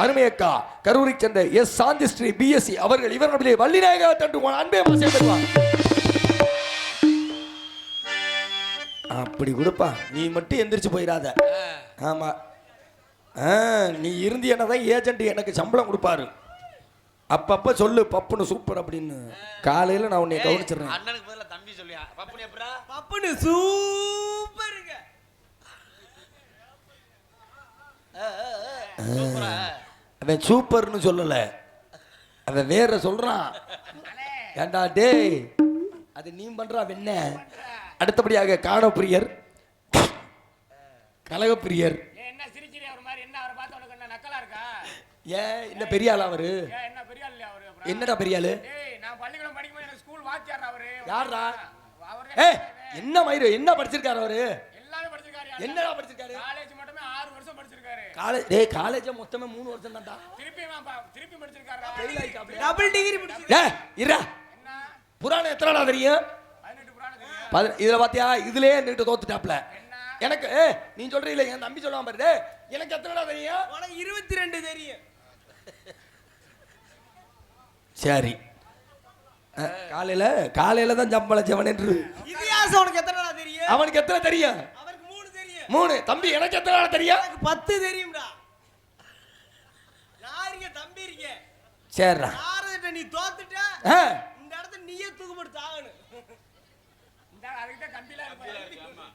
அருமையக்கா கரூரை சேர்ந்த எஸ் சாந்தி ஸ்ரீ பிஎஸ்சி அவர்கள் இவர்களுடைய வள்ளிநாயக தண்டு அன்பே மாசம் பெறுவார். அப்படி கொடுப்பா, நீ மட்டும் எந்திரிச்சு போயிடாத. ஆமா, நீ இருந்தியன்னா தான் ஏஜென்ட் எனக்கு சம்பளம் கொடுப்பாரு. அப்பப்ப சொல்லு பப்புனு சூப்பர் அப்படின்னு. காலையில நான் உன்னை கவனிச்சிடுறேன். அண்ணனுக்கு பதிலா தம்பி சொல்லியா? பப்புனு எப்படா? பப்புனு சூப்பருங்க. அவன் சூப்பர்னு சொல்லல, அவன் வேற சொல்றான். ஏண்டா டேய், அது நீ பண்றா வெண்ண. அடுத்தபடியாக காணப்பிரியர் கலகப்பிரியர். என்ன சிரிச்சிரியா ஒரு மாதிரி? என்ன அவரை பார்த்து உனக்கு என்ன நக்கலா இருக்கா? ஏன் இந்த பெரிய ஆள் அவரு? என்ன பெரிய ஆள் இல்லையா அவரு? என்னடா பெரிய ஆளு? ஏய், நான் பள்ளிக்கூடம் படிக்கும்போது எனக்கு ஸ்கூல் வாத்தியார் அவரு. யாரா? அவரே. ஏய், என்ன மயிரு என்ன படிச்சிருக்காரு அவரு? எல்லாமே படிச்சிருக்காரு. என்னடா படிச்சிருக்காரு? காலேஜ் மட்டுமே 6 வருஷம் படிச்சிருக்காரு. காலேஜ் டேய், காலேஜ் மொத்தமே 3 வருஷம் தான்டா. திருப்பி படிச்சிருக்காரு. டபுள் டிகிரி படிச்சிருக்காரு. ஏய் இருடா, என்ன? புராணம் எத்தனைடா தெரியும்? 18 புராணம் தெரியும். இதுல பாத்தியா, இதுலயே நின்று தோத்துட்டாப்ல. எனக்கு நீ சொல்றீல, என் தம்பி சொல்லுவான் பாரு, எனக்கு எத்தனைடா தெரியும்? உனக்கு 22 தெரியும். சரி, காலையில தான் சம்பள ஜவன் என்று. இதிகாசம் உனக்கு எத்தனை தெரியும்? அவனுக்கு எத்தனை தெரியும்? அவருக்கு 3 தெரியும். 3. தம்பி எனக்கு எத்தனை தெரியும்? எனக்கு 10 தெரியும்டா. யாருங்க தம்பி இருக்க? சரிடா. யாரட்ட நீ தோத்துட்ட, இந்த இடத்துல நீயே தூக்குப்படுத்து ஆகணும். இந்த அதுக்கு தான் கம்பிலாம் இருக்கு.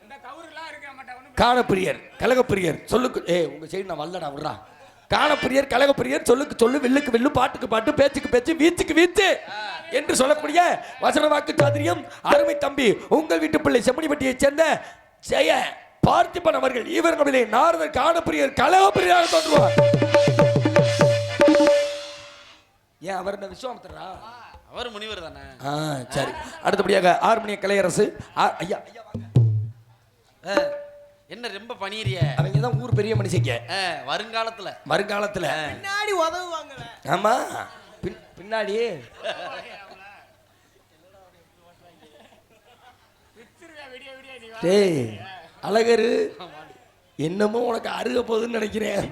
இந்த கவுர்லாம் இருக்க மாட்டா ஒண்ணு. காணப்பிரியர் கலகப்பிரியர் சொல்லுக்கு உங்க சைடு நான் வல்லடா விடுறா. காணப்பிரியர் கலகப்பிரியர் சொல்லுக்கு சொல்லு, வில்லுக்கு வில்லு, பாட்டுக்கு பாட்டு, பேச்சுக்கு பேச்சு, வீச்சுக்கு வீச்சு என்று சொல்லக்கூடிய வசன வாக்கு சாதுரியம் அருமை தம்பி உங்கள் வீட்டு பிள்ளை செம்மணிப்பட்டியைச் சேர்ந்த ஜெய பார்த்திபன் அவர்கள் இவர்களிலே நாரதர் காணப்பிரியர் கலகப்பிரியராக தோன்றுவார். ஏன் அவர் என்ன விஸ்வாமித்திரரா? அவர் முனிவர் தானே. சரி, அடுத்தபடியாக ஆர்மணிய கலையரசு ஐயா ஐயா வாங்க. என்ன ரொம்ப பணியறிய? அவங்க தான் ஊர் பெரிய மனுஷங்க. வருங்காலத்துல பின்னாடி உதவுவாங்க. ஆமா, பின்னாடி டேய் அழகரு என்னமோ உனக்கு அருக போகுதுன்னு நினைக்கிறேன்.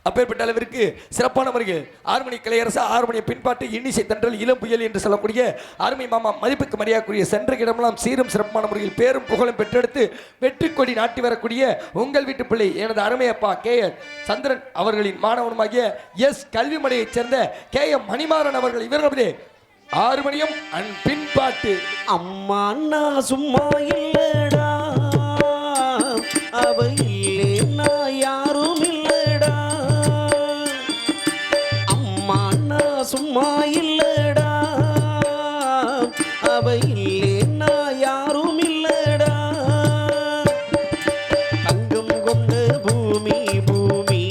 அப்பேற்பட்ட அளவிற்கு சிறப்பான முறையில் ஆறுமணி கலையரசு ஆறுமணிய பின்பாட்டு இன்னிசை தன்றல் இளம் புயல் என்று சொல்லக்கூடிய அருமை மாமா மதிப்புக்கு மரியாதைக்குரிய சென்ற இடமெல்லாம் சீரும் சிறப்பான முறையில் பேரும் புகழும் பெற்றெடுத்து வெற்றி கொடி நாட்டி வரக்கூடிய உங்கள் வீட்டு பிள்ளை எனது அருமையப்பா KR சந்திரன் அவர்களின் மாணவனுமாகிய எஸ் கல்விமலையைச் சேர்ந்த KM மணிமாறன் அவர்கள் இவர்களே ஆறுமணியம் அண்ட் பின்பாட்டு. அம்மா நான் சும்மா இல்லடா, அவ இல்லைன்னா யாரும் இல்லடா. அம்மா நான் சும்மா இல்லடா, அவ இல்லைன்னா யாரும் இல்லடா. தங்கம் கொண்ட பூமி பூமி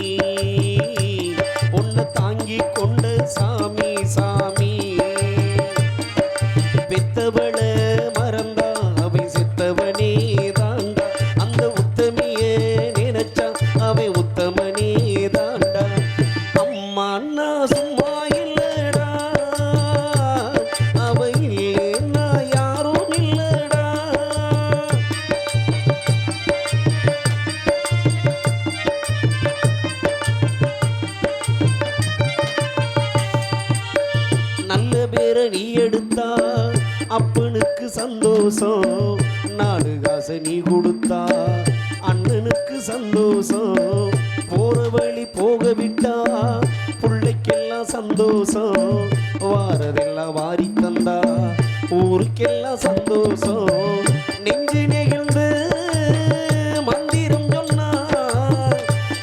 உன்னை தாங்கி கொண்ட சாமி சாமி. நீ எடுத்தா அப்பனுக்கு சந்தோஷம், 4 காசை நீ கொடுத்தா அண்ணனுக்கு சந்தோஷம், போற வழி போக விட்டா பிள்ளைக்கெல்லாம் சந்தோஷம், வாரதெல்லாம் வாரி தந்தா ஊருக்கெல்லாம் சந்தோஷம், நெஞ்சு நெகிழ்ந்து மந்திரம் சொன்னா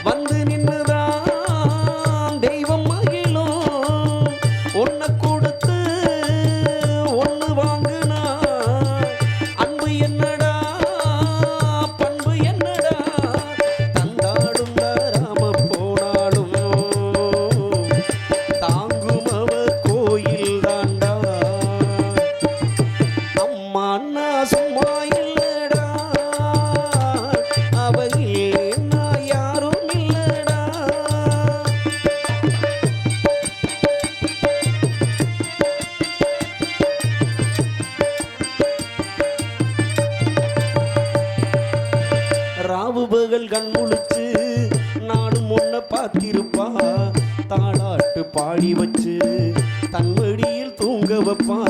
வந்து நின்னுதான் தெய்வம் மகிழும், ஒன்ன கொடுத்து ஒன்னு வாங்குனா அன்பு என்னடா பண்பு என்னடா, தந்தாடும் தாராம போனாலும் தாங்கும் அவ கோயில் தாண்டா, அம்மா அண்ணா சும்மா இல்லடா, அவ இல்லைன்னா யாரும் இல்லடா. ராவு பகல் கண் முழிச்சு நானும் ஒன்ன பார்த்திருப்பா, தாளாட்டு பாடி வச்சு தன்மடியில் தூங்க வைப்பா,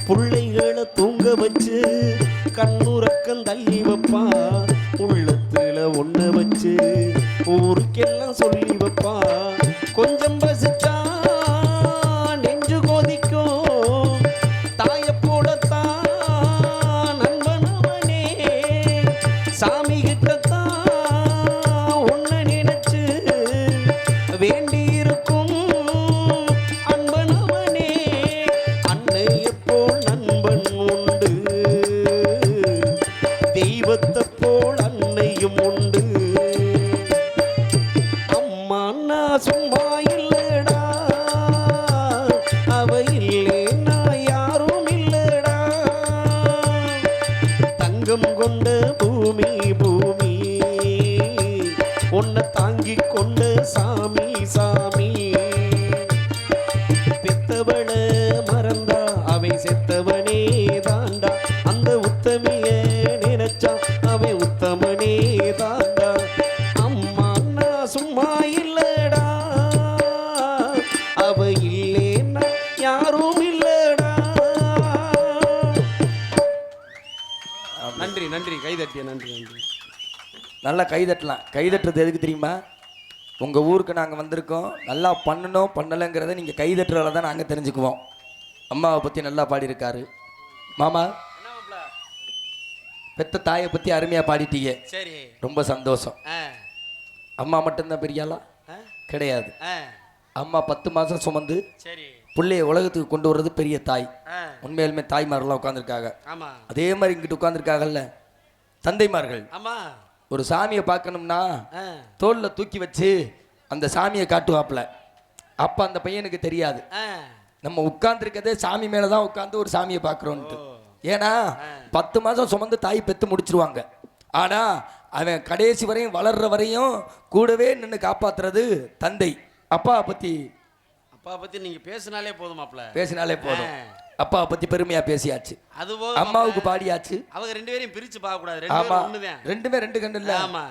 பிள்ளைகளை தூங்க வச்சு கண்ணுறக்கம் தள்ளி வைப்பா, உள்ளத்துல ஒன்ன வச்சு ஊருக்கெல்லாம் சொல்லி வைப்பா, கொஞ்சம் பசிச்சா நெஞ்சு கொதிக்கும், தாய போலத்தான் நண்பன் அவனே, சாமி கிட்டத்தான் உன்னை நினைச்சு வேண்டி இருக்கும் அன்பன் அவனே, அன்னைய போல் நண்பன் உண்டு, தெய்வத்தை போல் அன்னையும் உண்டு, அம்மா அண்ணா சும்மா இல்லடா, அவ இல்லைன்னா யாரும் இல்லடா, தங்கம் கொண்ட பூமி பூமி உன்னை தாங்கி கொண்ட சாமி சாமி, பெத்தவள மறந்தா அவை செத்தவனே தாண்டா, அந்த உத்தமிய நினைச்சா அவை உத்தமனே தாண்டா, அம்மா அண்ணா சும்மா இல்லடா, அவ இல்லைன்னா யாரும் இல்லடா. நன்றி நன்றி, கைதட்டிய நன்றி நன்றி. நல்லா கைதட்டலாம். கைதட்டுறது எதுக்கு தெரியுமா? உங்கள் ஊருக்கு நாங்கள் வந்திருக்கோம், நல்லா பண்ணணும் பண்ணலைங்கிறத நீங்கள் கைதட்டுறதால தான் நாங்கள் தெரிஞ்சுக்குவோம். அம்மாவை பற்றி நல்லா பாடியிருக்காரு மாமா, பெத்த தாயை பற்றி அருமையாக பாடிட்டீங்க. சரி, ரொம்ப சந்தோஷம். அம்மா மட்டும்தான் பெரியாளா கிடையாது. அம்மா 10 மாதம் சுமந்து சரி, பிள்ளைய உலகத்துக்கு கொண்டு வர்றது பெரிய தாய். உண்மையிலுமே தாய்மாரெல்லாம் உட்காந்துருக்காங்க. ஆமா, அதே மாதிரி இங்கிட்டு உட்காந்துருக்காங்கல்ல தந்தைமார்கள். ஆமா, ஒரு சாமியை பார்க்கணும்னா தோல்ல தூக்கி வச்சு அந்த சாமியை காட்டுவாப்புல. அப்ப அந்த பையனுக்கு தெரியாது நம்ம உட்கார்ந்துருக்கதே சாமி மேலதான் உட்கார்ந்து ஒரு சாமியை பார்க்குறோன்ட்டு. ஏன்னா 10 மாதம் சுமந்து தாய் பெத்து முடிச்சிருவாங்க. ஆனா அவன் கடைசி வரையும் வளர்ற வரையும் கூடவே நின்று காப்பாத்துறது தந்தை. அப்பாவை பத்தி நீங்க பேசினாலே போதும் மாப்ள, பேசினாலே போதும். அப்பாவை பத்தி பெருமையா பேசியாச்சு, அது அம்மாவுக்கு பாடியாச்சு. அவங்க 2 பேரையும் பிரிச்சு பார்க்க கூடாது. ஆமா, ஒண்ணுதான், ரெண்டுமே 2 கண்ணு இல்ல. ஆமா,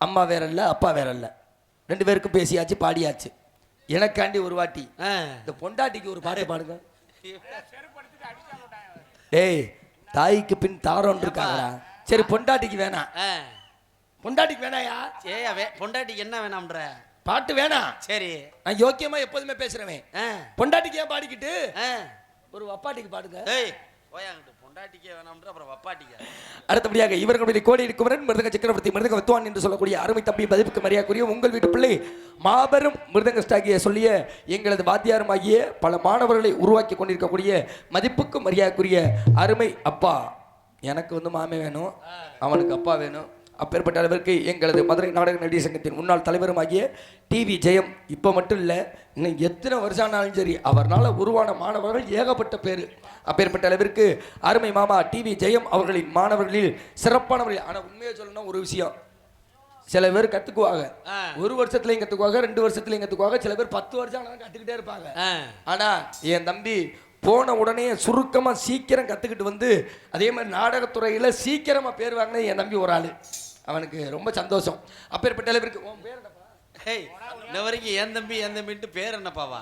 அம்மா வேற இல்ல அப்பா வேற இல்ல, 2 பேருக்கும் பேசியாச்சு பாடியாச்சு. எனக்காண்டி ஒரு வாட்டி இந்த பொண்டாட்டிக்கு ஒரு பாட்டு பாடுங்க. டேய், தாய்க்கு பின் தாரோன் இருக்காங்களா? சரி, பொண்டாட்டிக்கு வேணாம். பொண்டாட்டிக்கு வேணாயா? பொண்டாட்டிக்கு என்ன வேணாம்ன்ற பாட்டு வேணாம். சரி, நான் யோக்கியமா எப்போதுமே பேசுறேன். பொண்டாட்டிக்கு ஏன் பாடிக்கிட்டு ஒரு வப்பாட்டிக்கு பாடுங்க. பொண்டாட்டிக்கே வேணாம்ன்ற அப்புறம் வப்பாட்டிக்க. அடுத்தபடியாக இவர்களுடைய கோடி குமரன் மிருதங்க சக்கரவர்த்தி மிருதங்க வித்வான் என்று சொல்லக்கூடிய அருமை தம்பி பதிப்புக்கு மரியாதைக்குரிய உங்கள் வீட்டு பிள்ளை மாபெரும் மிருதங்கஸ்டாகிய சொல்லிய எங்களது வாத்தியாரமாகிய பல மாணவர்களை உருவாக்கி கொண்டிருக்கக்கூடிய மதிப்புக்கு மரியாதைக்குரிய அருமை அப்பா. எனக்கு மாமே வேணும், அவனுக்கு அப்பா வேணும். அப்பேற்பட்ட அளவிற்கு எங்களது மதுரை நாடக நடிகர் சங்கத்தின் முன்னாள் தலைவருமாகிய டிவி ஜெயம் இப்போ மட்டும் இல்லை, இன்னும் எத்தனை வருஷம் ஆனாலும் சரி அவர்னால உருவான மாணவர்கள் ஏகப்பட்ட பேர். அப்பேற்பட்ட அளவிற்கு அருமை மாமா டிவி ஜெயம் அவர்களின் மாணவர்களில் சிறப்பானவர்கள். ஆனால் உண்மையை சொல்லணும், ஒரு விஷயம், சில பேர் கற்றுக்குவாங்க, 1 வருஷத்துலையும் கற்றுக்குவாங்க, 2 வருஷத்துலையும் கற்றுக்குவாங்க, சில பேர் 10 வருஷம் ஆனாலும் கற்றுக்கிட்டே இருப்பாங்க. ஆனால் என் தம்பி போன உடனே சுருக்கமாக சீக்கிரம் கற்றுக்கிட்டு வந்து அதே மாதிரி நாடகத்துறையில் சீக்கிரமாக பேர் வாங்கினது என் தம்பி ஒரு ஆள். அவனுக்கு ரொம்ப சந்தோஷம். அப்பேற்பட்ட அளவிற்கு உன் பேர் என்னப்பா? இந்த வரைக்கும் என் தம்பிட்டு பேர் என்னப்பாவா?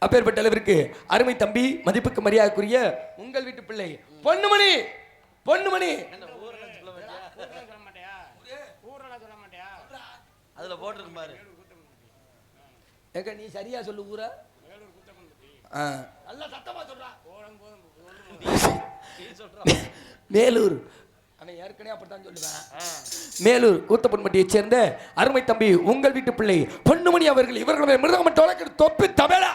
அப்பேற்பட்ட அளவிற்கு அருமை தம்பி மதிப்புக்கு மரியாதைக்குரிய உங்கள் வீட்டு பிள்ளை பொன்னுமணி பொன்னுமணி அதுல போட்டிருக்கு பாரு. ஏங்க நீ சரியா சொல்லு ஊரா நல்லா சத்தமா சொல்றா. மேலூர் அவன் ஏற்கனவே அப்படித்தான் சொல்லுவேன். மேலூர் கூத்தப்பன்பட்டியைச் சேர்ந்த அருமை தம்பி உங்கள் வீட்டு பிள்ளை பொன்னுமணி அவர்கள் இவர்களுடைய மிருதமட்டோட தொப்பி தபேலா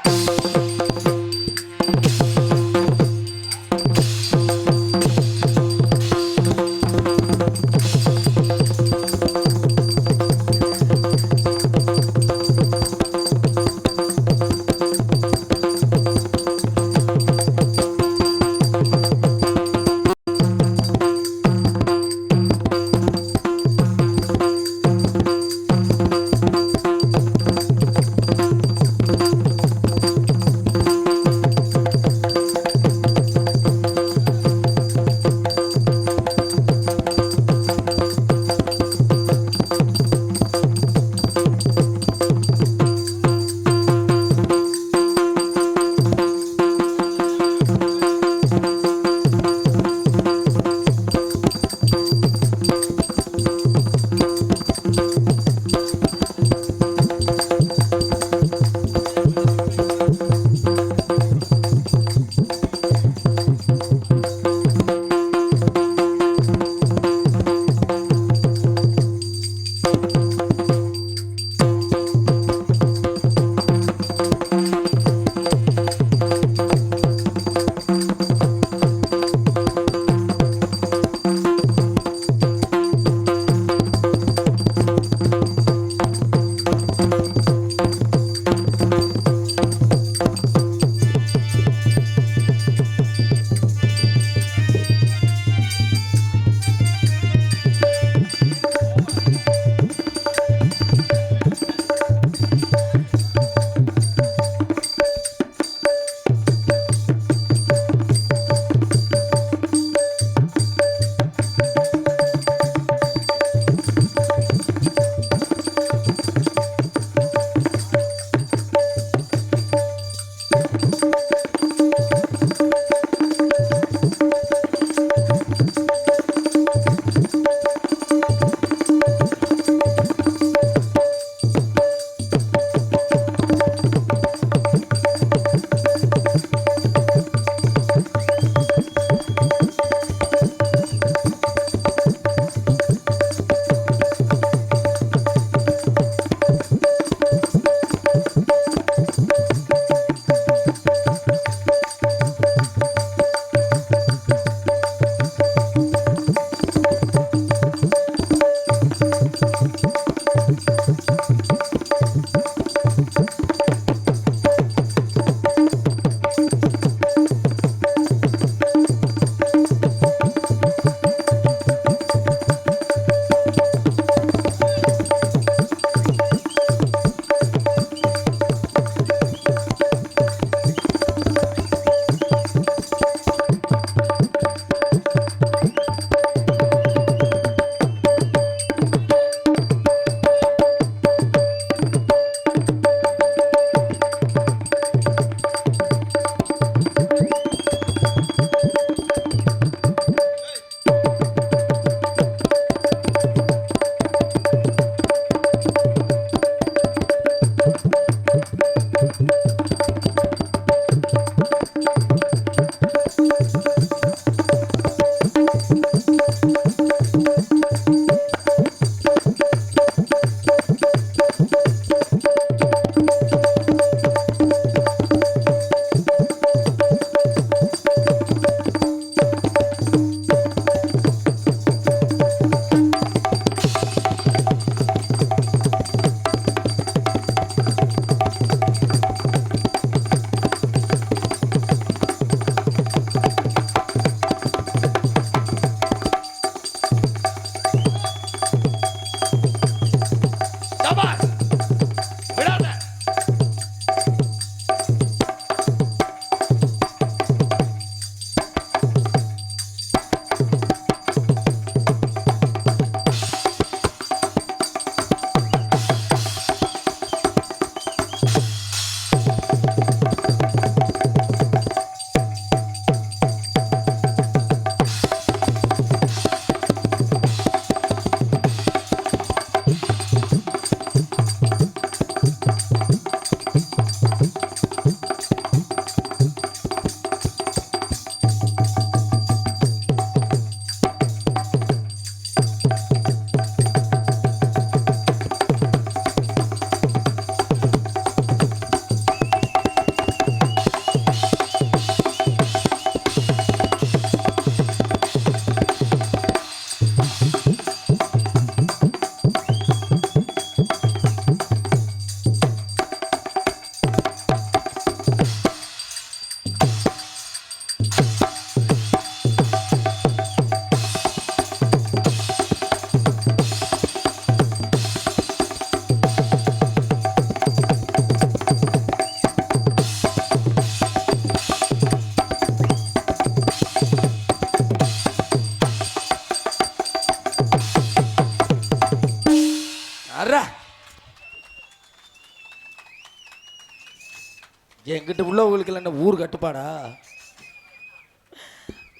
எங்கிட்ட உள்ளவங்களுக்கு என்ன ஊர் கட்டுப்பாடா?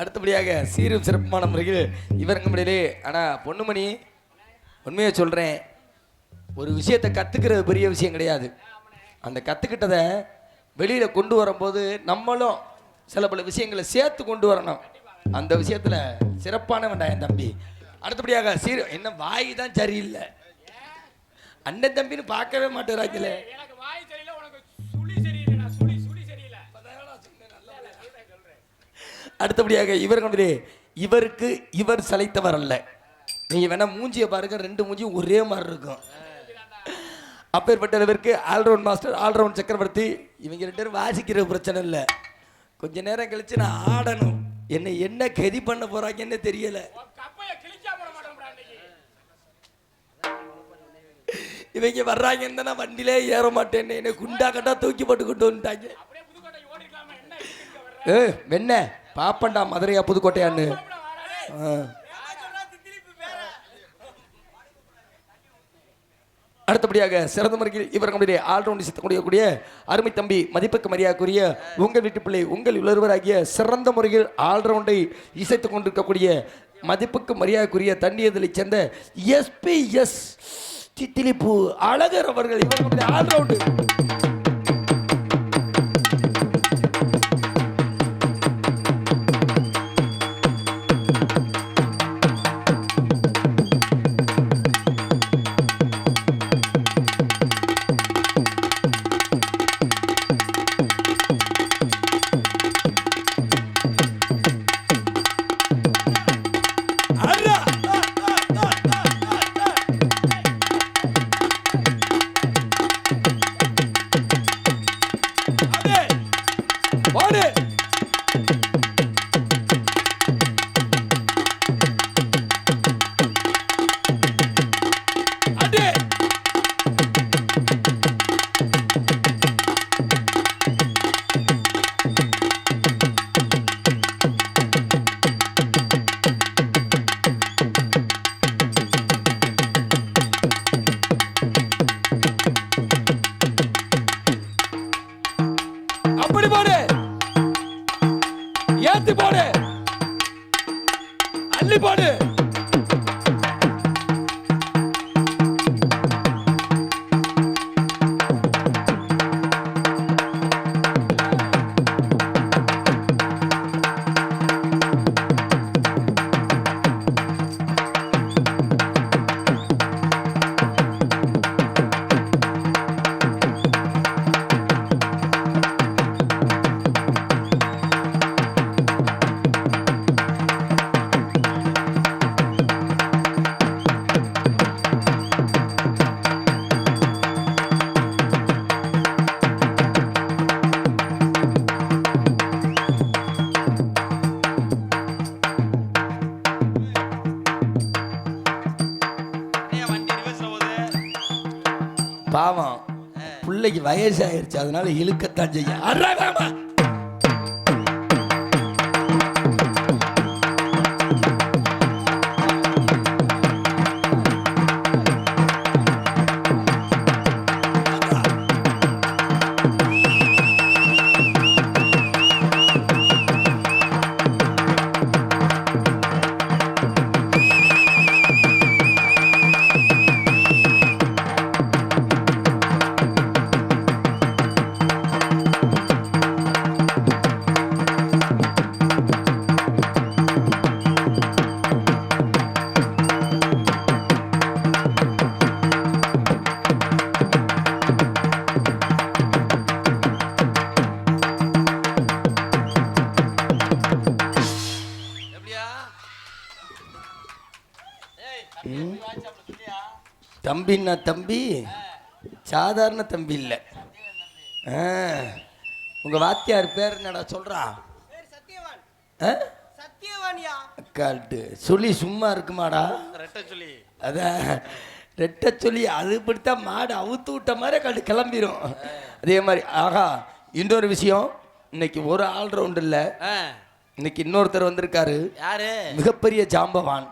அடுத்தபடியாக சீரும் சிறப்பான முறையில் இவருக்கு முடியலே. ஆனால் பொண்ணுமணி, உண்மையை சொல்கிறேன், ஒரு விஷயத்தை கற்றுக்கிறது பெரிய விஷயம் கிடையாது. அந்த கற்றுக்கிட்டதை வெளியில் கொண்டு வரும்போது நம்மளும் சில பல விஷயங்களை சேர்த்து கொண்டு வரணும். அந்த விஷயத்தில் சிறப்பான வேண்டாம் என் தம்பி. அடுத்தபடியாக என்ன வாய் தான் சரியில்லை, அண்ணன் தம்பின்னு பார்க்கவே மாட்டேறாக்கல. அடுத்தபடியாக இவருக்கு இவர் சளைத்தவர் அல்ல. நீங்க வேணா மூஞ்சியை பாருங்க, 2 மூஞ்சியும் ஒரே மாதிரி இருக்கும். அப்பேற்பட்டவருக்கு ஆல்ரவுண்ட் மாஸ்டர், ஆல்ரவுண்ட் சக்கரவர்த்தி. இவங்க 2 பேரும் வாசிக்கிற பிரச்சனை இல்லை. கொஞ்ச நேரம் கழிச்சு நான் ஆடணும். என்ன கதி பண்ண போறாங்கன்னு தெரியல. இவங்க வர்றாங்க, நான் வண்டியிலே ஏற மாட்டேன்னு என்ன குண்டா கட்டா தூக்கி போட்டு கொண்டு வந்துட்டாங்க. வெண்ண பாப்பண்டா மதுரையா புதுக்கோட்டையான்னு. அடுத்தபடியாக சிறந்த முறையில் இவர்களுடைய ஆல்ரவுண்ட் சித்தக்கூடிய அருமை தம்பி, மதிப்புக்கு மரியாதைக்குரிய உங்கள் வீட்டு பிள்ளை, உங்கள் உணர்வராகிய சிறந்த முறையில் ஆல்ரவுண்டை இசைத்துக் கொண்டிருக்கக்கூடிய மதிப்புக்கு மரியாதைக்குரிய தண்ணியதலை சேர்ந்த எஸ்பிஎஸ் சித்திலிப்பு அழகர் அவர்கள் இவர்களுடைய ஆல்ரவுண்டு. பாவம் பிள்ளைக்கு வயசாயிருச்சு, அதனால இழுக்கத்தான் செய்ய. தம்பின்னா தம்பி சாதாரண தம்பி இல்லை. உங்க வாத்தியார் பேர் என்னடா சொல்றா? அக்கால்ட்டு சொல்லி சும்மா இருக்குமாடா? அதான் ரெட்டை சொல்லி அது இப்படித்தான் மாடு அவுத்து விட்ட மாதிரி கிளம்பிடும். அதே மாதிரி ஆகா இன்னொரு விஷயம், இன்னைக்கு ஒரு ஆல்ரவுண்ட் இல்லை, இன்னைக்கு இன்னொருத்தர் வந்திருக்காரு. யாரு? மிகப்பெரிய ஜாம்பவான்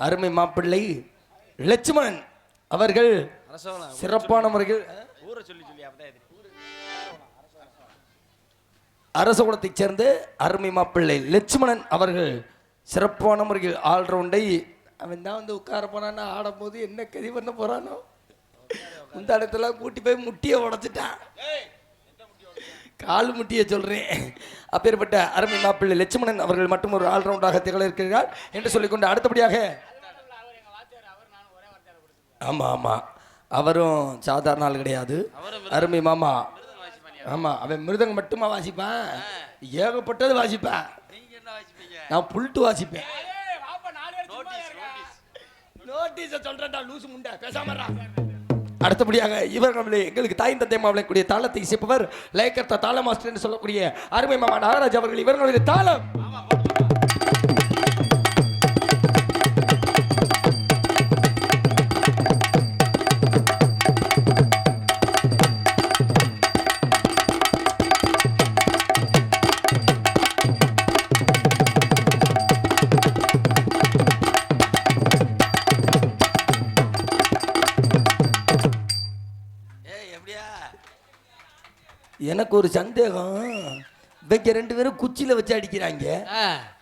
அருமை மாப்பிள்ளை லட்சுமணன் அவர்கள் சிறப்பான முறையில் அரசகுலத்தைச் சேர்ந்த அருமை மாப்பிள்ளை லட்சுமணன் அவர்கள் சிறப்பான முறையில் ஆல்ரவுண்டை அவன் தான் வந்து உட்கார போனான்னு ஆடும்போது என்ன கதி பண்ண போறானோ இந்த இடத்துல கூட்டி போய் முட்டியை உடைச்சிட்டான். கால் முட்டியை சொல்றேன். அப்பேற்பட்ட அருமை மாப்பிள்ளை லட்சுமணன் அவர்கள் மட்டும் ஒரு ஆல்ரவுண்டாக திகழ இருக்கிறார் என்று சொல்லிக்கொண்டு அடுத்தபடியாக ஆமா ஆமா அவரும் சாதாரண ஆள் கிடையாது. அருமை மாமா ஆமா அவன் மிருதங்க மட்டுமா வாசிப்பான், ஏகப்பட்டது வாசிப்பான். நான் புல்ட்டு வாசிப்பேன். நோட்டீஸ சொல்றேன்டா லூசு முண்டை பேசாமறா. அடுத்தபடியாக இவர்களே எங்களுக்கு தாய் தந்தை மாவளக்கூடிய தாளத்தை இசைப்பவர் லேக்கர்த்தா தாள மாஸ்டர் என்று சொல்லக்கூடிய அருமை மாமா நாகராஜ் அவர்கள் இவர்களுடைய தாளம். எனக்கு ஒரு சந்தேகம், இவங்க 2 பேரும் குச்சியில வச்சு அடிக்கிறாங்க,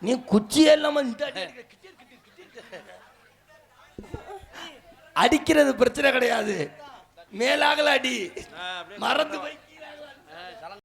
நீ குச்சியே இல்லாம அடிக்கிறது பிரச்சனை கிடையாது, மேலாகல அடி மறந்து போய்